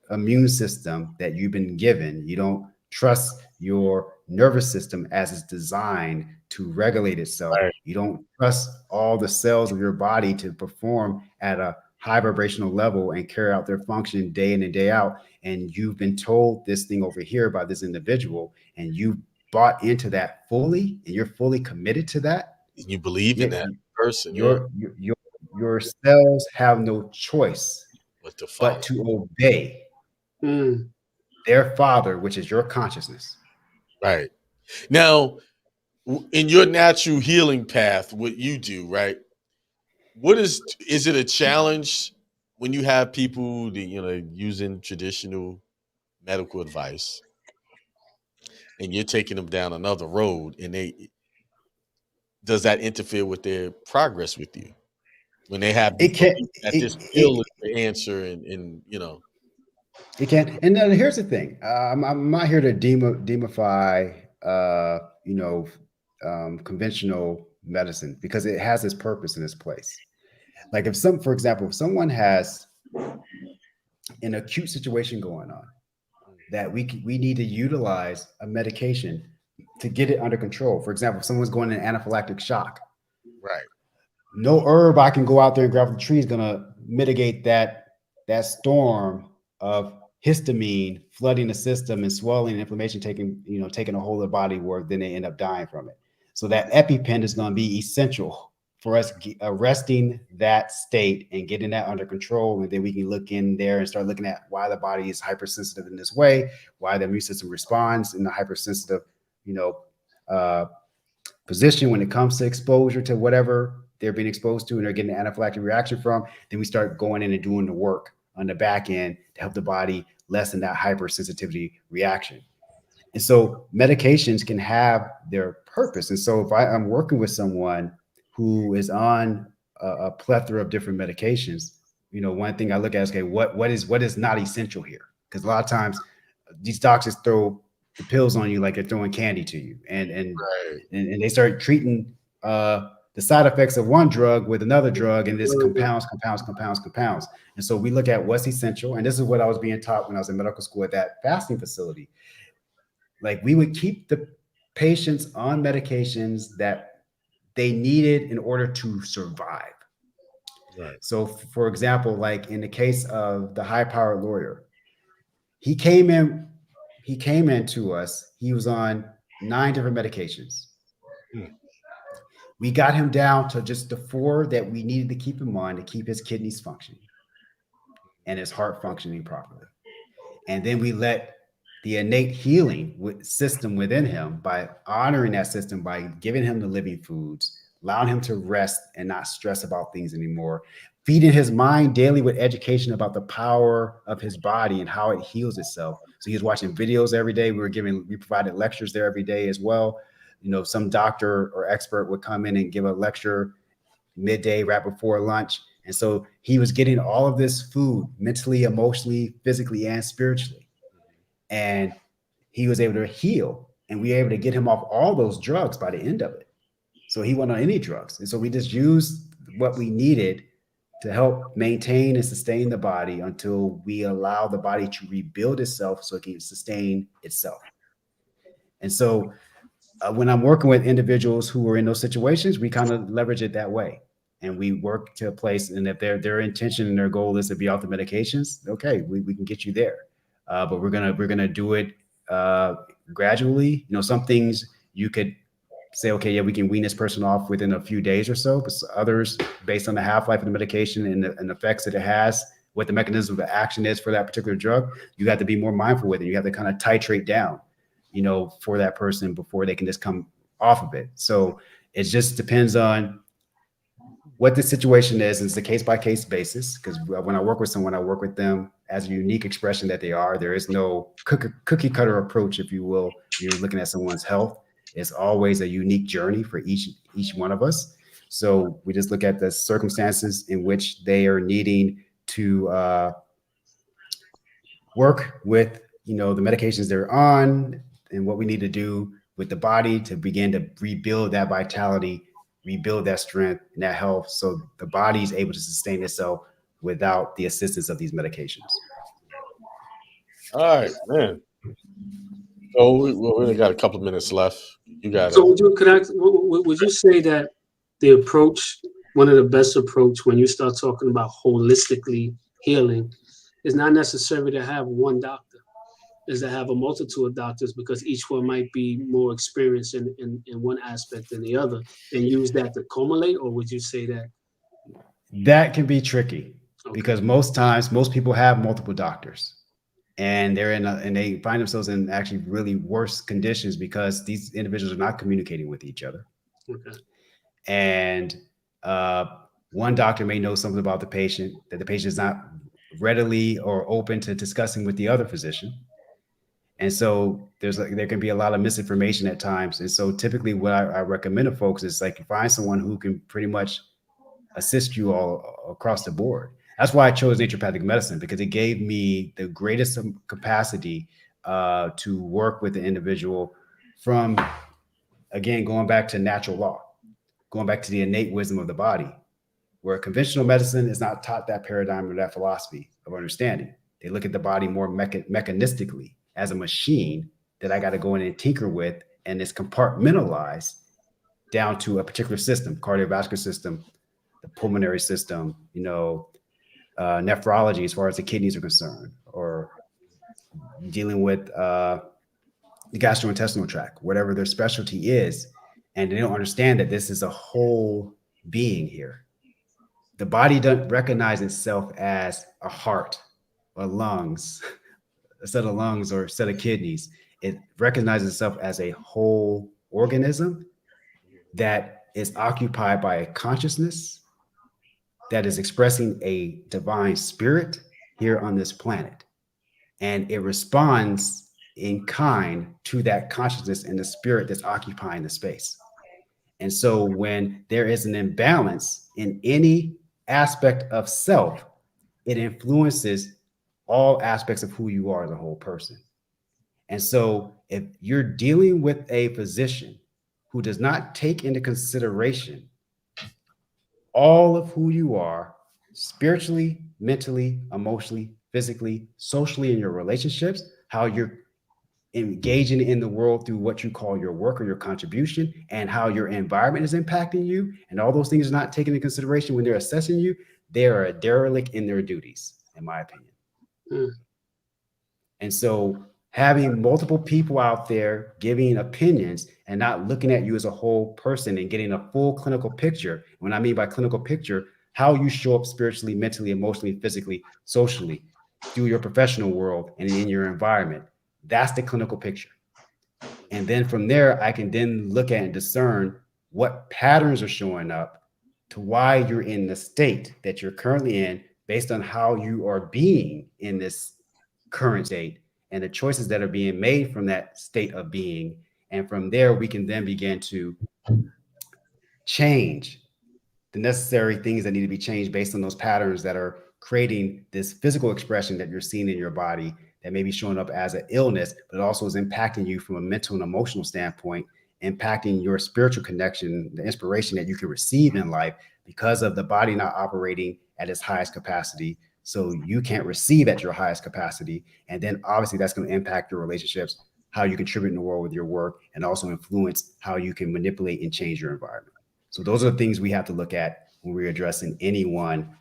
immune system that you've been given. You don't trust your nervous system as it's designed to regulate itself. Right. You don't trust all the cells of your body to perform at a high vibrational level and carry out their function day in and day out. And you've been told this thing over here by this individual, and you bought into that fully, and you're fully committed to that. You believe in that person, yeah. Your cells have no choice But to follow. but to obey their father, which is your consciousness. Right. Now, in your natural healing path, what you do, right? What is it a challenge when you have people that, using traditional medical advice and you're taking them down another road, and does that interfere with their progress with you when they have It this can belief that this pill it, is the answer, and it can. And here's the thing: I'm not here to demify, conventional medicine, because it has its purpose and its place. Like for example, if someone has an acute situation going on that we need to utilize a medication to get it under control. For example, if someone's going in anaphylactic shock, right, no herb I can go out there and grab from the tree is going to mitigate that storm of histamine flooding the system and swelling and inflammation taking a hold of the body, where then they end up dying from it. So that EpiPen is going to be essential for us arresting that state and getting that under control. And then we can look in there and start looking at why the body is hypersensitive in this way, why the immune system responds in the hypersensitive, position when it comes to exposure to whatever they're being exposed to and they're getting an anaphylactic reaction from. Then we start going in and doing the work on the back end to help the body lessen that hypersensitivity reaction. And so medications can have their purpose. And so if I'm working with someone who is on a plethora of different medications, one thing I look at is, okay, what is not essential here? Because a lot of times these doctors throw the pills on you like they're throwing candy to you, and right. they start treating the side effects of one drug with another drug, and this compounds. And so we look at what's essential. And this is what I was being taught when I was in medical school at that fasting facility. Like, we would keep the patients on medications that they needed in order to survive. Right. So for example, like in the case of the high-powered lawyer, he came into us, he was on 9 different medications. We got him down to just the 4 that we needed to keep him on to keep his kidneys functioning and his heart functioning properly. And then we let the innate healing system within him, by honoring that system, by giving him the living foods, allowing him to rest and not stress about things anymore, feeding his mind daily with education about the power of his body and how it heals itself. So he was watching videos every day. We provided lectures there every day as well. Some doctor or expert would come in and give a lecture midday, right before lunch. And so he was getting all of this food mentally, emotionally, physically, and spiritually. And he was able to heal, and we were able to get him off all those drugs by the end of it. So he wasn't on any drugs. And so we just used what we needed to help maintain and sustain the body until we allow the body to rebuild itself so it can sustain itself. And so when I'm working with individuals who are in those situations, we kind of leverage it that way. and we work to a place, and if their intention and their goal is to be off the medications, okay, we can get you there. But we're gonna do it gradually. Some things you could say, okay, yeah, we can wean this person off within a few days or so, but others, based on the half-life of the medication and the effects that it has, what the mechanism of action is for that particular drug, you have to be more mindful with it. You have to kind of titrate down, for that person before they can just come off of it. So it just depends on what the situation is. It's a case-by-case basis, because when I work with someone, I work with them as a unique expression that they are. There is no cookie cutter approach, if you will. You're looking at someone's health. It's always a unique journey for each one of us. So we just look at the circumstances in which they are needing to work with, the medications they're on, and what we need to do with the body to begin to rebuild that vitality, rebuild that strength and that health, so the body is able to sustain itself without the assistance of these medications. All right, man. So we only got a couple of minutes left. You got So would you say that the approach, one of the best approach when you start talking about holistically healing, is not necessarily to have one doctor, is to have a multitude of doctors, because each one might be more experienced in one aspect than the other, and use that to culminate? Or would you say that that can be tricky? Okay. Because most times, most people have multiple doctors, and they find themselves in actually really worse conditions because these individuals are not communicating with each other. Okay. And one doctor may know something about the patient that the patient is not readily or open to discussing with the other physician. And so there can be a lot of misinformation at times. And so typically what I recommend to folks is like, you find someone who can pretty much assist you all across the board. That's why I chose naturopathic medicine, because it gave me the greatest capacity to work with the individual from, again, going back to natural law, going back to the innate wisdom of the body, where conventional medicine is not taught that paradigm or that philosophy of understanding. They look at the body more mechanistically as a machine that I got to go in and tinker with, and it's compartmentalized down to a particular system, cardiovascular system, the pulmonary system, nephrology as far as the kidneys are concerned, or dealing with the gastrointestinal tract, whatever their specialty is. And they don't understand that this is a whole being here. The body doesn't recognize itself as a heart or lungs, a set of lungs or a set of kidneys. It recognizes itself as a whole organism that is occupied by a consciousness that is expressing a divine spirit here on this planet. And it responds in kind to that consciousness and the spirit that's occupying the space. And so when there is an imbalance in any aspect of self, it influences all aspects of who you are as a whole person. And so if you're dealing with a physician who does not take into consideration all of who you are spiritually, mentally, emotionally, physically, socially, in your relationships, how you're engaging in the world through what you call your work or your contribution, and how your environment is impacting you, and all those things are not taken into consideration when they're assessing you, they are a derelict in their duties, in my opinion. And so having multiple people out there giving opinions and not looking at you as a whole person and getting a full clinical picture. When I mean by clinical picture, how you show up spiritually, mentally, emotionally, physically, socially, through your professional world and in your environment. That's the clinical picture. And then from there, I can then look at and discern what patterns are showing up to why you're in the state that you're currently in, based on how you are being in this current state and the choices that are being made from that state of being. And from there, we can then begin to change the necessary things that need to be changed based on those patterns that are creating this physical expression that you're seeing in your body that may be showing up as an illness, but it also is impacting you from a mental and emotional standpoint, impacting your spiritual connection, the inspiration that you can receive in life because of the body not operating at its highest capacity. So you can't receive at your highest capacity. And then obviously that's going to impact your relationships, how you contribute in the world with your work, and also influence how you can manipulate and change your environment. So those are the things we have to look at when we're addressing anyone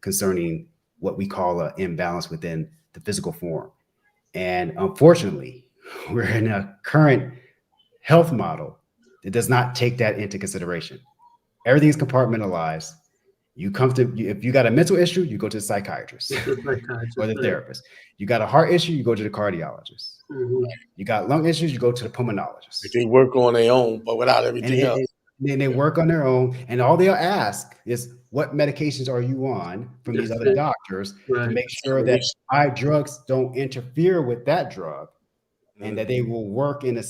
concerning what we call an imbalance within the physical form. And unfortunately, we're in a current health model that does not take that into consideration. Everything's compartmentalized. You come to, if you got a mental issue, you go to the psychiatrist or the therapist. You got a heart issue, you go to the cardiologist. Mm-hmm. You got lung issues, you go to the pulmonologist. They work on their own, but without everything else. And they work on their own, and all they'll ask is, what medications are you on from these other doctors to make sure that my drugs don't interfere with that drug, and that they will work in a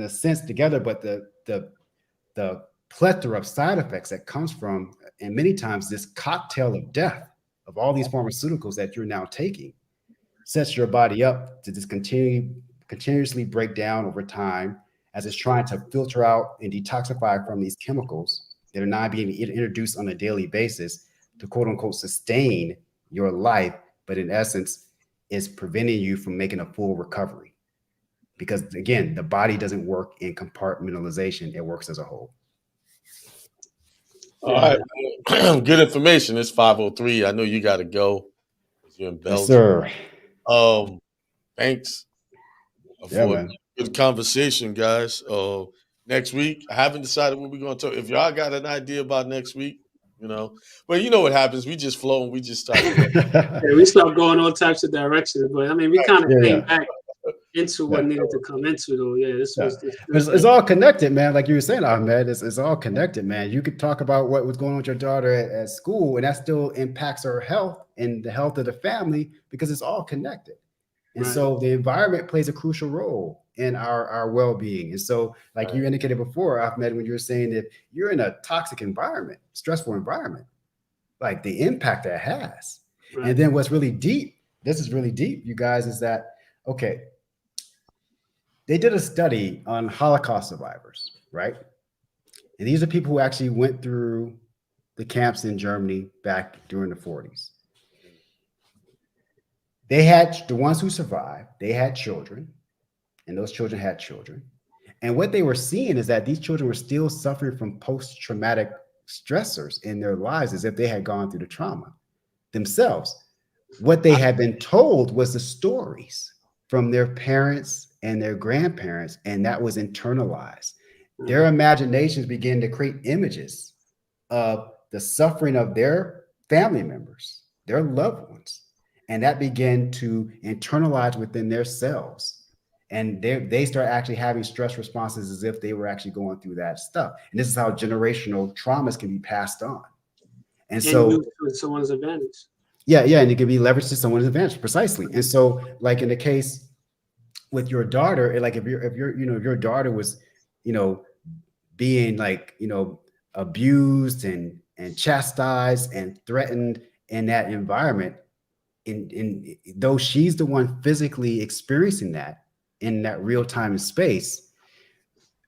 sense together. But the plethora of side effects that comes from, and many times this cocktail of death of all these pharmaceuticals that you're now taking, sets your body up to just continuously break down over time as it's trying to filter out and detoxify from these chemicals that are not being introduced on a daily basis to quote unquote sustain your life, but in essence is preventing you from making a full recovery. Because again, the body doesn't work in compartmentalization, it works as a whole. All right. Good information. It's 5:03. I know you got to go. You're in Belgium. Yes, sir. Thanks Yeah, for man. a good conversation, guys. Next week, I haven't decided what we're going to talk. If y'all got an idea about next week, but you know what happens? We just flow and we just start. We start going all types of directions. But I mean, we kind of came back into what needed to come into, though. Yeah, it's all connected, man. Like you were saying, Ahmed, it's all connected, man. You could talk about what was going on with your daughter at school, and that still impacts her health and the health of the family because it's all connected. And so the environment plays a crucial role in our well-being. And so, like you indicated before, Ahmed, when you were saying that you're in a toxic environment, stressful environment, like the impact that has. And then what's really deep, this is really deep, you guys, is that, okay, they did a study on Holocaust survivors, right? And these are people who actually went through the camps in Germany back during the 40s. They had, the ones who survived, they had children, and those children had children. And what they were seeing is that these children were still suffering from post-traumatic stressors in their lives as if they had gone through the trauma themselves. What they had been told was the stories from their parents and their grandparents, and that was internalized. Their imaginations began to create images of the suffering of their family members, their loved ones, and that began to internalize within their selves. And they start actually having stress responses as if they were actually going through that stuff. And this is how generational traumas can be passed on. And so used to someone's advantage. Yeah, and it can be leveraged to someone's advantage, precisely. And so, like in the case with your daughter, like if your daughter was, being like, abused and chastised and threatened in that environment, in though she's the one physically experiencing that in that real time and space,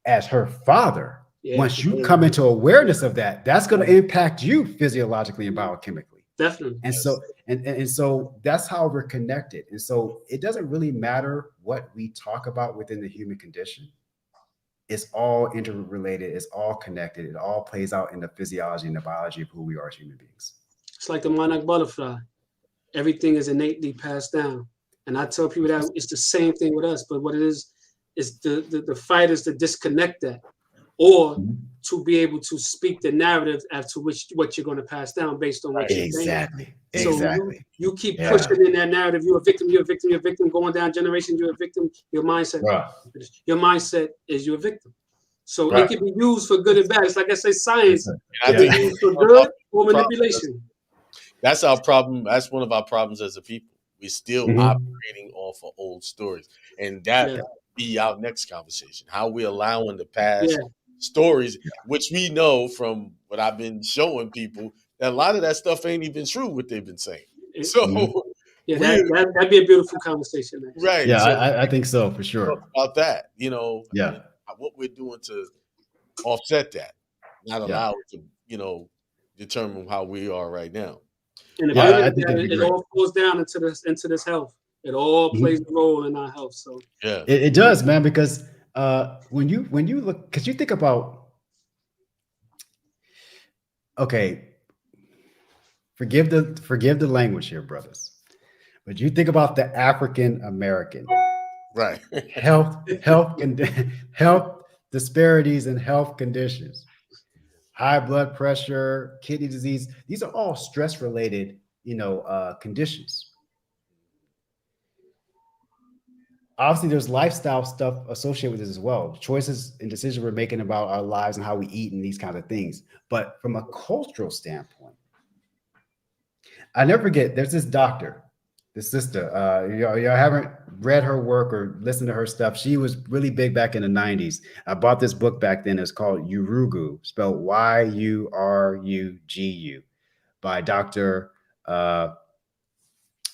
as her father, once you come into awareness of that, that's going to impact you physiologically and biochemically. Definitely. And so, and so that's how we're connected. And so it doesn't really matter what we talk about within the human condition. It's all interrelated. It's all connected. It all plays out in the physiology and the biology of who we are as human beings. It's like the monarch butterfly. Everything is innately passed down. And I tell people that it's the same thing with us. But what it is the fight is to disconnect that, or to be able to speak the narrative as to what you're going to pass down based on what you're saying. So you keep pushing in that narrative. You're a victim. You're a victim. You're a victim. Going down generations. You're a victim. Your mindset. Your mindset is you're a victim. So it can be used for good and bad. It's like I say, science can be used for good or manipulation. That's our problem. That's one of our problems as a people. We're still operating off of old stories, and that be our next conversation. How we allowing the past stories, which we know from what I've been showing people, that a lot of that stuff ain't even true. What they've been saying. So that'd be a beautiful conversation. Right? Yeah, so I think so for sure. About that, what we're doing to offset that, not allow it to, determine how we are right now. And it all goes down into this health. It all plays a role in our health. So it does, man. Because when you look, because you think about Okay, forgive the language here, brothers. But you think about the African American Right. health disparities and health conditions, high blood pressure, kidney disease. These are all stress related, conditions. Obviously, there's lifestyle stuff associated with this as well. Choices and decisions we're making about our lives and how we eat and these kinds of things. But from a cultural standpoint, I never forget. There's this doctor, this sister. Y'all haven't read her work or listened to her stuff. She was really big back in the '90s. I bought this book back then. It's called Urugu, spelled Yurugu, by Dr.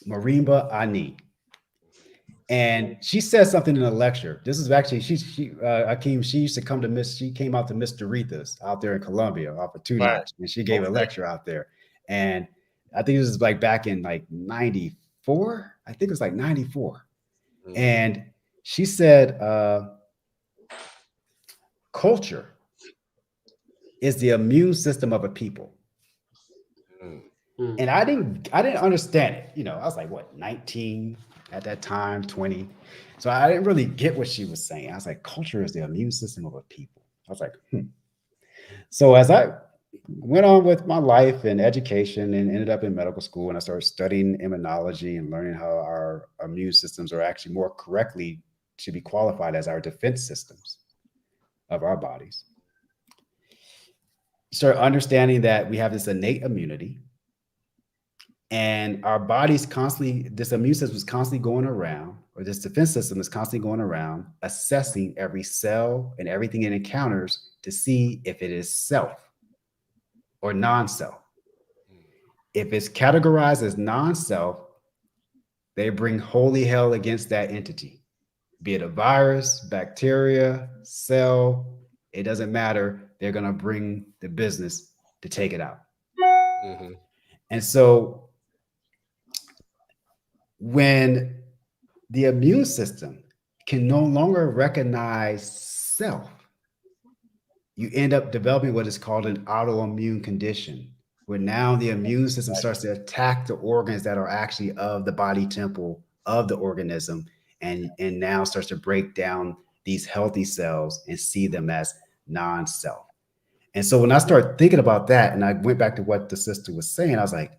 Marimba Ani. And she said something in a lecture. This is actually Akeem. She used to come to Miss. She came out to Mr. Rita's out there in Columbia off of Two Right. Notch, and she gave a Okay. lecture out there. And I think this was like back in like '94. I think it was like '94. Mhm. And she said, culture is the immune system of a people. Mm. And I didn't understand it. I was like, what, 19 at that time, 20. So I didn't really get what she was saying. I was like, culture is the immune system of a people. I was like, So as I went on with my life and education and ended up in medical school, and I started studying immunology and learning how our immune systems are actually more correctly to be qualified as our defense systems of our bodies. Start understanding that we have this innate immunity, and our bodies constantly, this immune system is constantly going around, or this defense system is constantly going around, assessing every cell and everything it encounters to see if it is self or non-self. If it's categorized as non-self, they bring holy hell against that entity, be it a virus, bacteria, cell, it doesn't matter. They're going to bring the business to take it out. Mhm. And so when the immune system can no longer recognize self, you end up developing what is called an autoimmune condition, where now the immune system starts to attack the organs that are actually of the body temple of the organism, and now starts to break down these healthy cells and see them as non-self. And so when I started thinking about that, and I went back to what the sister was saying, I was like,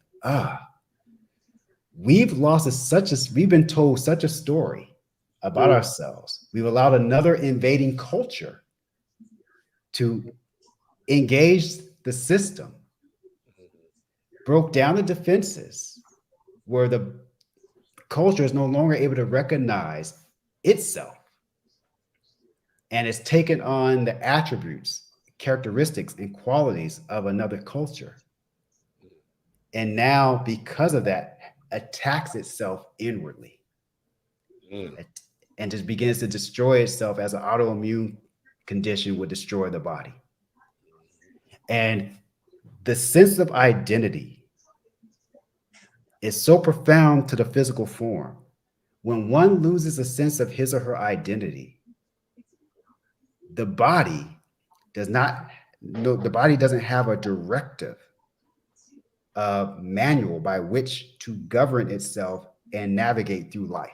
we've been told such a story about ourselves. We've allowed another invading culture to engage the system, broke down the defenses, where the culture is no longer able to recognize itself, and it's taken on the attributes, characteristics, and qualities of another culture. And now, because of that, attacks itself inwardly. Mm. And just begins to destroy itself, as an autoimmune condition would destroy the body. And the sense of identity is so profound to the physical form. When one loses a sense of his or her identity, the body doesn't have a directive manual by which to govern itself and navigate through life.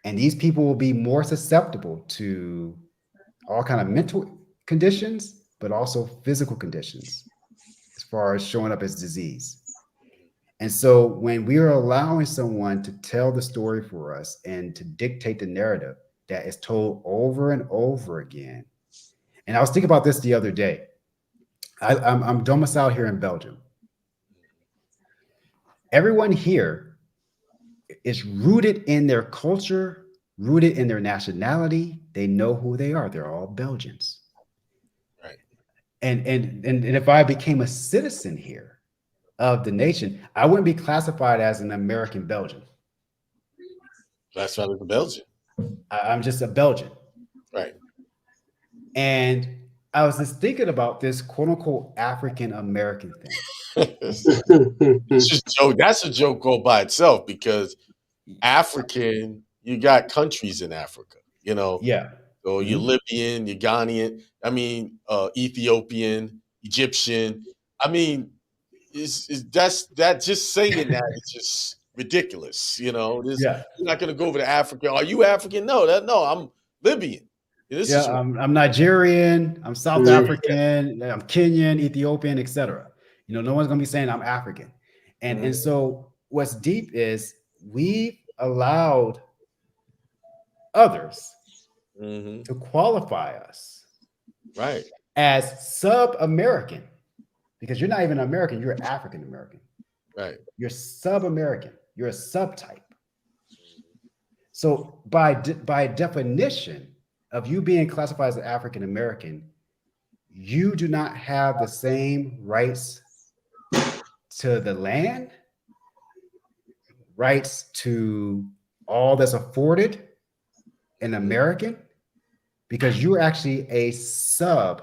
And these people will be more susceptible to all kind of mental conditions, but also physical conditions, as far as showing up as disease. And so when we are allowing someone to tell the story for us and to dictate the narrative that is told over and over again. And I was thinking about this the other day. I'm domiciled here in Belgium. Everyone here is rooted in their culture, rooted in their nationality. They know who they are. They're all Belgians. Right. And if I became a citizen here of the nation, I wouldn't be classified as an American Belgian. That's why it's a Belgian. I'm just a Belgian. Right. And I was just thinking about this quote unquote African American thing. It's just joke. That's a joke all by itself, because African, you got countries in Africa, Yeah. So you're Libyan, you're Ghanaian, Ethiopian, Egyptian. I mean, that just saying that is just ridiculous. You know, Yeah. you're not going to go over to Africa. Are you African? No, I'm Libyan. This Yeah, is I'm Nigerian, I'm South Mhm. African, I'm Kenyan, Ethiopian, etc. You know, no one's gonna be saying I'm African. And so what's deep is we've allowed others mm-hmm. to qualify us Right. as sub-American because you're not even American, you're African American. Right. You're sub-American, you're a subtype. So by definition of you being classified as an African American, you do not have the same rights to the land, rights to all that's afforded an American, because you're actually a sub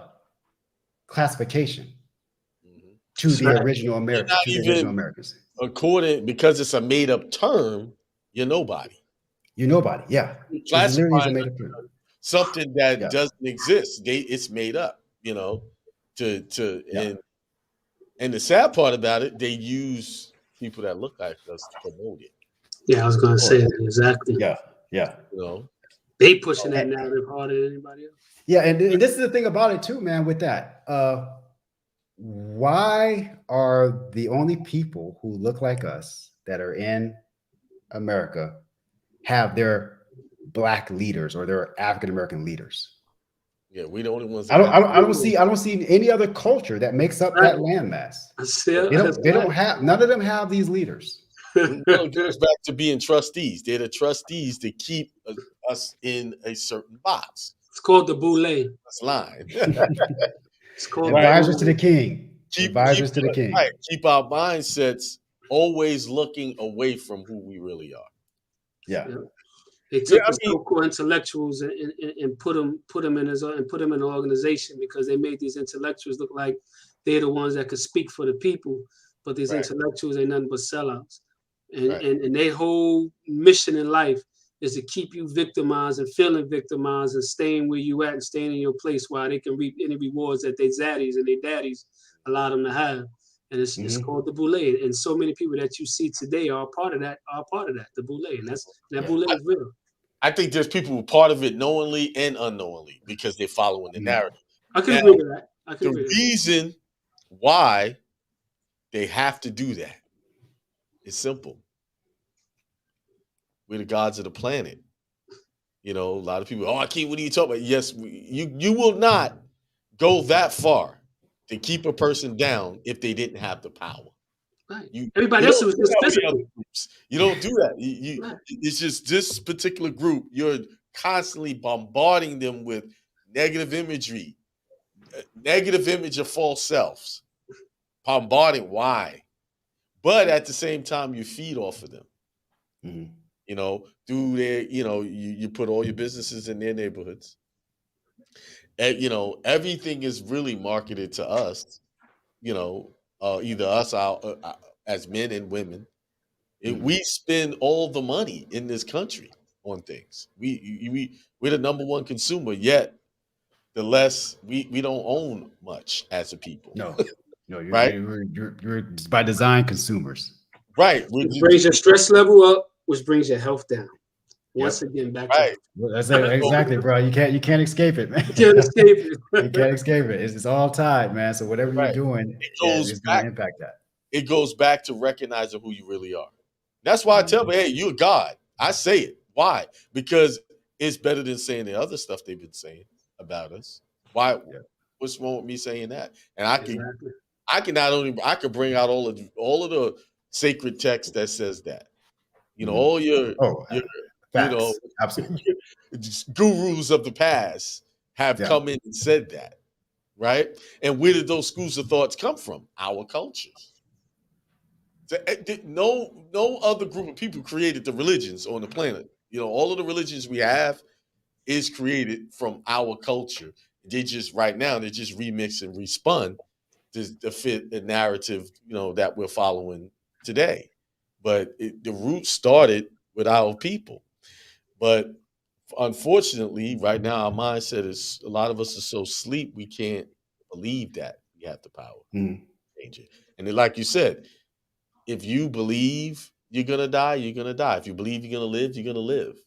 classification Mm-hmm. to the Right. original You're American, not to the original even Americans. according because it's a made up term. You're nobody. You're nobody. Yeah. It's literally a Classifying made up term. something that Yeah. doesn't exist. It's made up. You know, to Yeah. and the sad part about it, they use people that look like us to promote it. Yeah, I was gonna say that exactly. Yeah. Yeah. You know, They pushing that And- narrative harder than anybody else. Yeah, and this is the thing about it too, man. With that, why are the only people who look like us that are in America have their black leaders or their African American leaders? yeah, we the only ones I that don't, got. I don't see any other culture that makes up that landmass. They don't have, none of them have these leaders. Well, it goes back to being trustees. They're the trustees to keep us in a certain box. It's called the boule. That's line. It's called Advisors to the king. keep Advisors to the king. right. Keep our mindsets always looking away from who we really are. Yeah. They took the so-called intellectuals and put them in an organization because they made these intellectuals look like they're the ones that could speak for the people, but these intellectuals ain't nothing but sellouts. And their whole mission in life is to keep you victimized and feeling victimized and staying where you at and staying in your place while they can reap any rewards that their zaddies and their daddies allow them to have. And it's called the boule. And so many people that you see today are part of that, the boule. And that boule is real. I think there's people who are part of it knowingly and unknowingly because they're following the narrative. I can agree with that. The reason why they have to do that is simple. We're the gods of the planet. You know, a lot of people, Akeem, what are you talking about? Yes, you will not go that far to keep a person down if they didn't have the power. Right. Everybody else was just physical. You don't do that. It's just this particular group. You're constantly bombarding them with negative imagery, negative image of false selves. Bombarding. Why? But at the same time, you feed off of them. Mm-hmm. You know, through their, you put all your businesses in their neighborhoods. And, everything is really marketed to us, either us as men and women. We spend all the money in this country on things. We're the number one consumer, yet the less we don't own much as a people. No, you're, right? You're by design consumers. Right. Which brings your stress level up, which brings your health down. Once again, back to that's it. Exactly, bro. You can't escape it, man. You can't escape it. You can't escape it. It's all tied, man. So whatever you're doing, it's going to impact that. It goes back to recognizing who you really are. That's why I tell me, hey, you're God. I say it. Why? Because it's better than saying the other stuff they've been saying about us. Why? Yeah. What's wrong with me saying that? And I can bring out all of the sacred text that says that. All your absolutely gurus of the past have come in and said that, right? And where did those schools of thoughts come from? Our cultures. No other group of people created the religions on the planet. All of the religions we have is created from our culture. They're just remixed and respun to fit the narrative, that we're following today. But the roots started with our people. But unfortunately, right now, our mindset is, a lot of us are so asleep, we can't believe that. You have the power Mm. to change it. And then, like you said, if you believe you're gonna die, you're gonna die. If you believe you're gonna live, you're gonna live.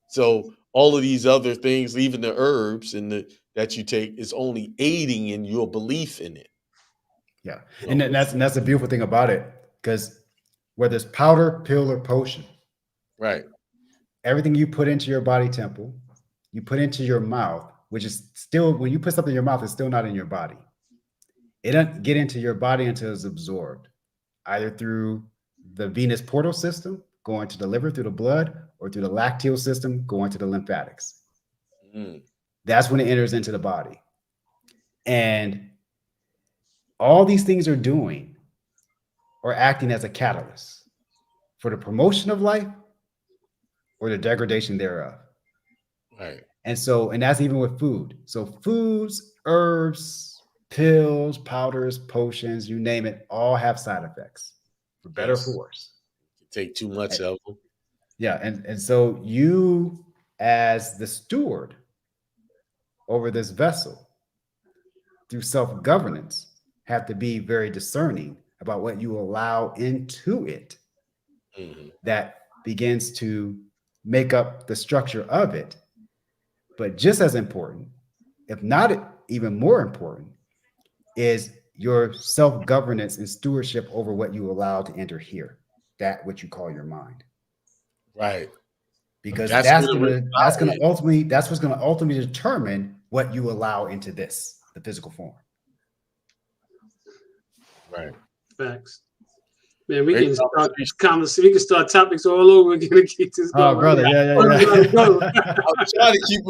So all of these other things, even the herbs that you take, is only aiding in your belief in it. Yeah. You And know? that's the beautiful thing about it. Because whether it's powder, pill, or potion, Right. everything you put into your body temple, you put into your mouth, which is still, when you put something in your mouth, it's still not in your body. It doesn't get into your body until it's absorbed, either through the venous portal system, going to the liver through the blood, or through the lacteal system, going to the lymphatics. Mm. That's when it enters into the body. And all these things are doing or acting as a catalyst for the promotion of life or the degradation thereof. Right. And so, and that's even with food. So foods, herbs, pills, powders, potions, you name it, all have side effects, for better or for Yes. worse. You take too much of them. Yeah. And so you, as the steward over this vessel, through self-governance, have to be very discerning about what you allow into it Mhm. that begins to make up the structure of it. But just as important, if not even more important, is your self-governance and stewardship over what you allow to enter here, that which you call your mind. Right. Because That's that's where the real that's power gonna is. ultimately, that's what's gonna ultimately determine what you allow into this, the physical form. Right. Facts. Man, we Great can start conversation. conversation. We can start topics all over. We're gonna keep this going. Oh, brother, yeah. Go. I'm trying to keep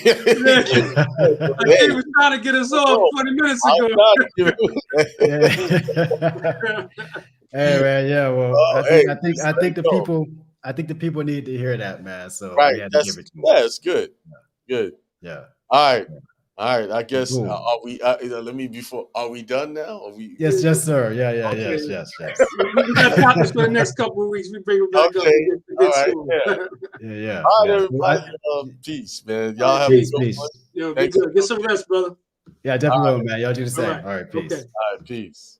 Yeah. I think was trying to get us off 20 minutes ago. Hey man, yeah. Well, Oh, hey, just I let think it go. the people need to hear that, man. So Right. we had to give it to them. It's good. Good. Yeah. All right. All right. I guess Cool. are we let me before are we done now? Are we Yes, sir. Yeah, Okay. yes. We got topics for the next couple of weeks. We bring them back up okay. and get All right. soon. Yeah. All right, So everybody. Peace, man. Y'all have a peace, good peace. one. Yo, be Thanks. good. Get some rest, brother. Yeah, definitely will, man. Y'all do the same. All right. All right, peace. Okay. All right, peace.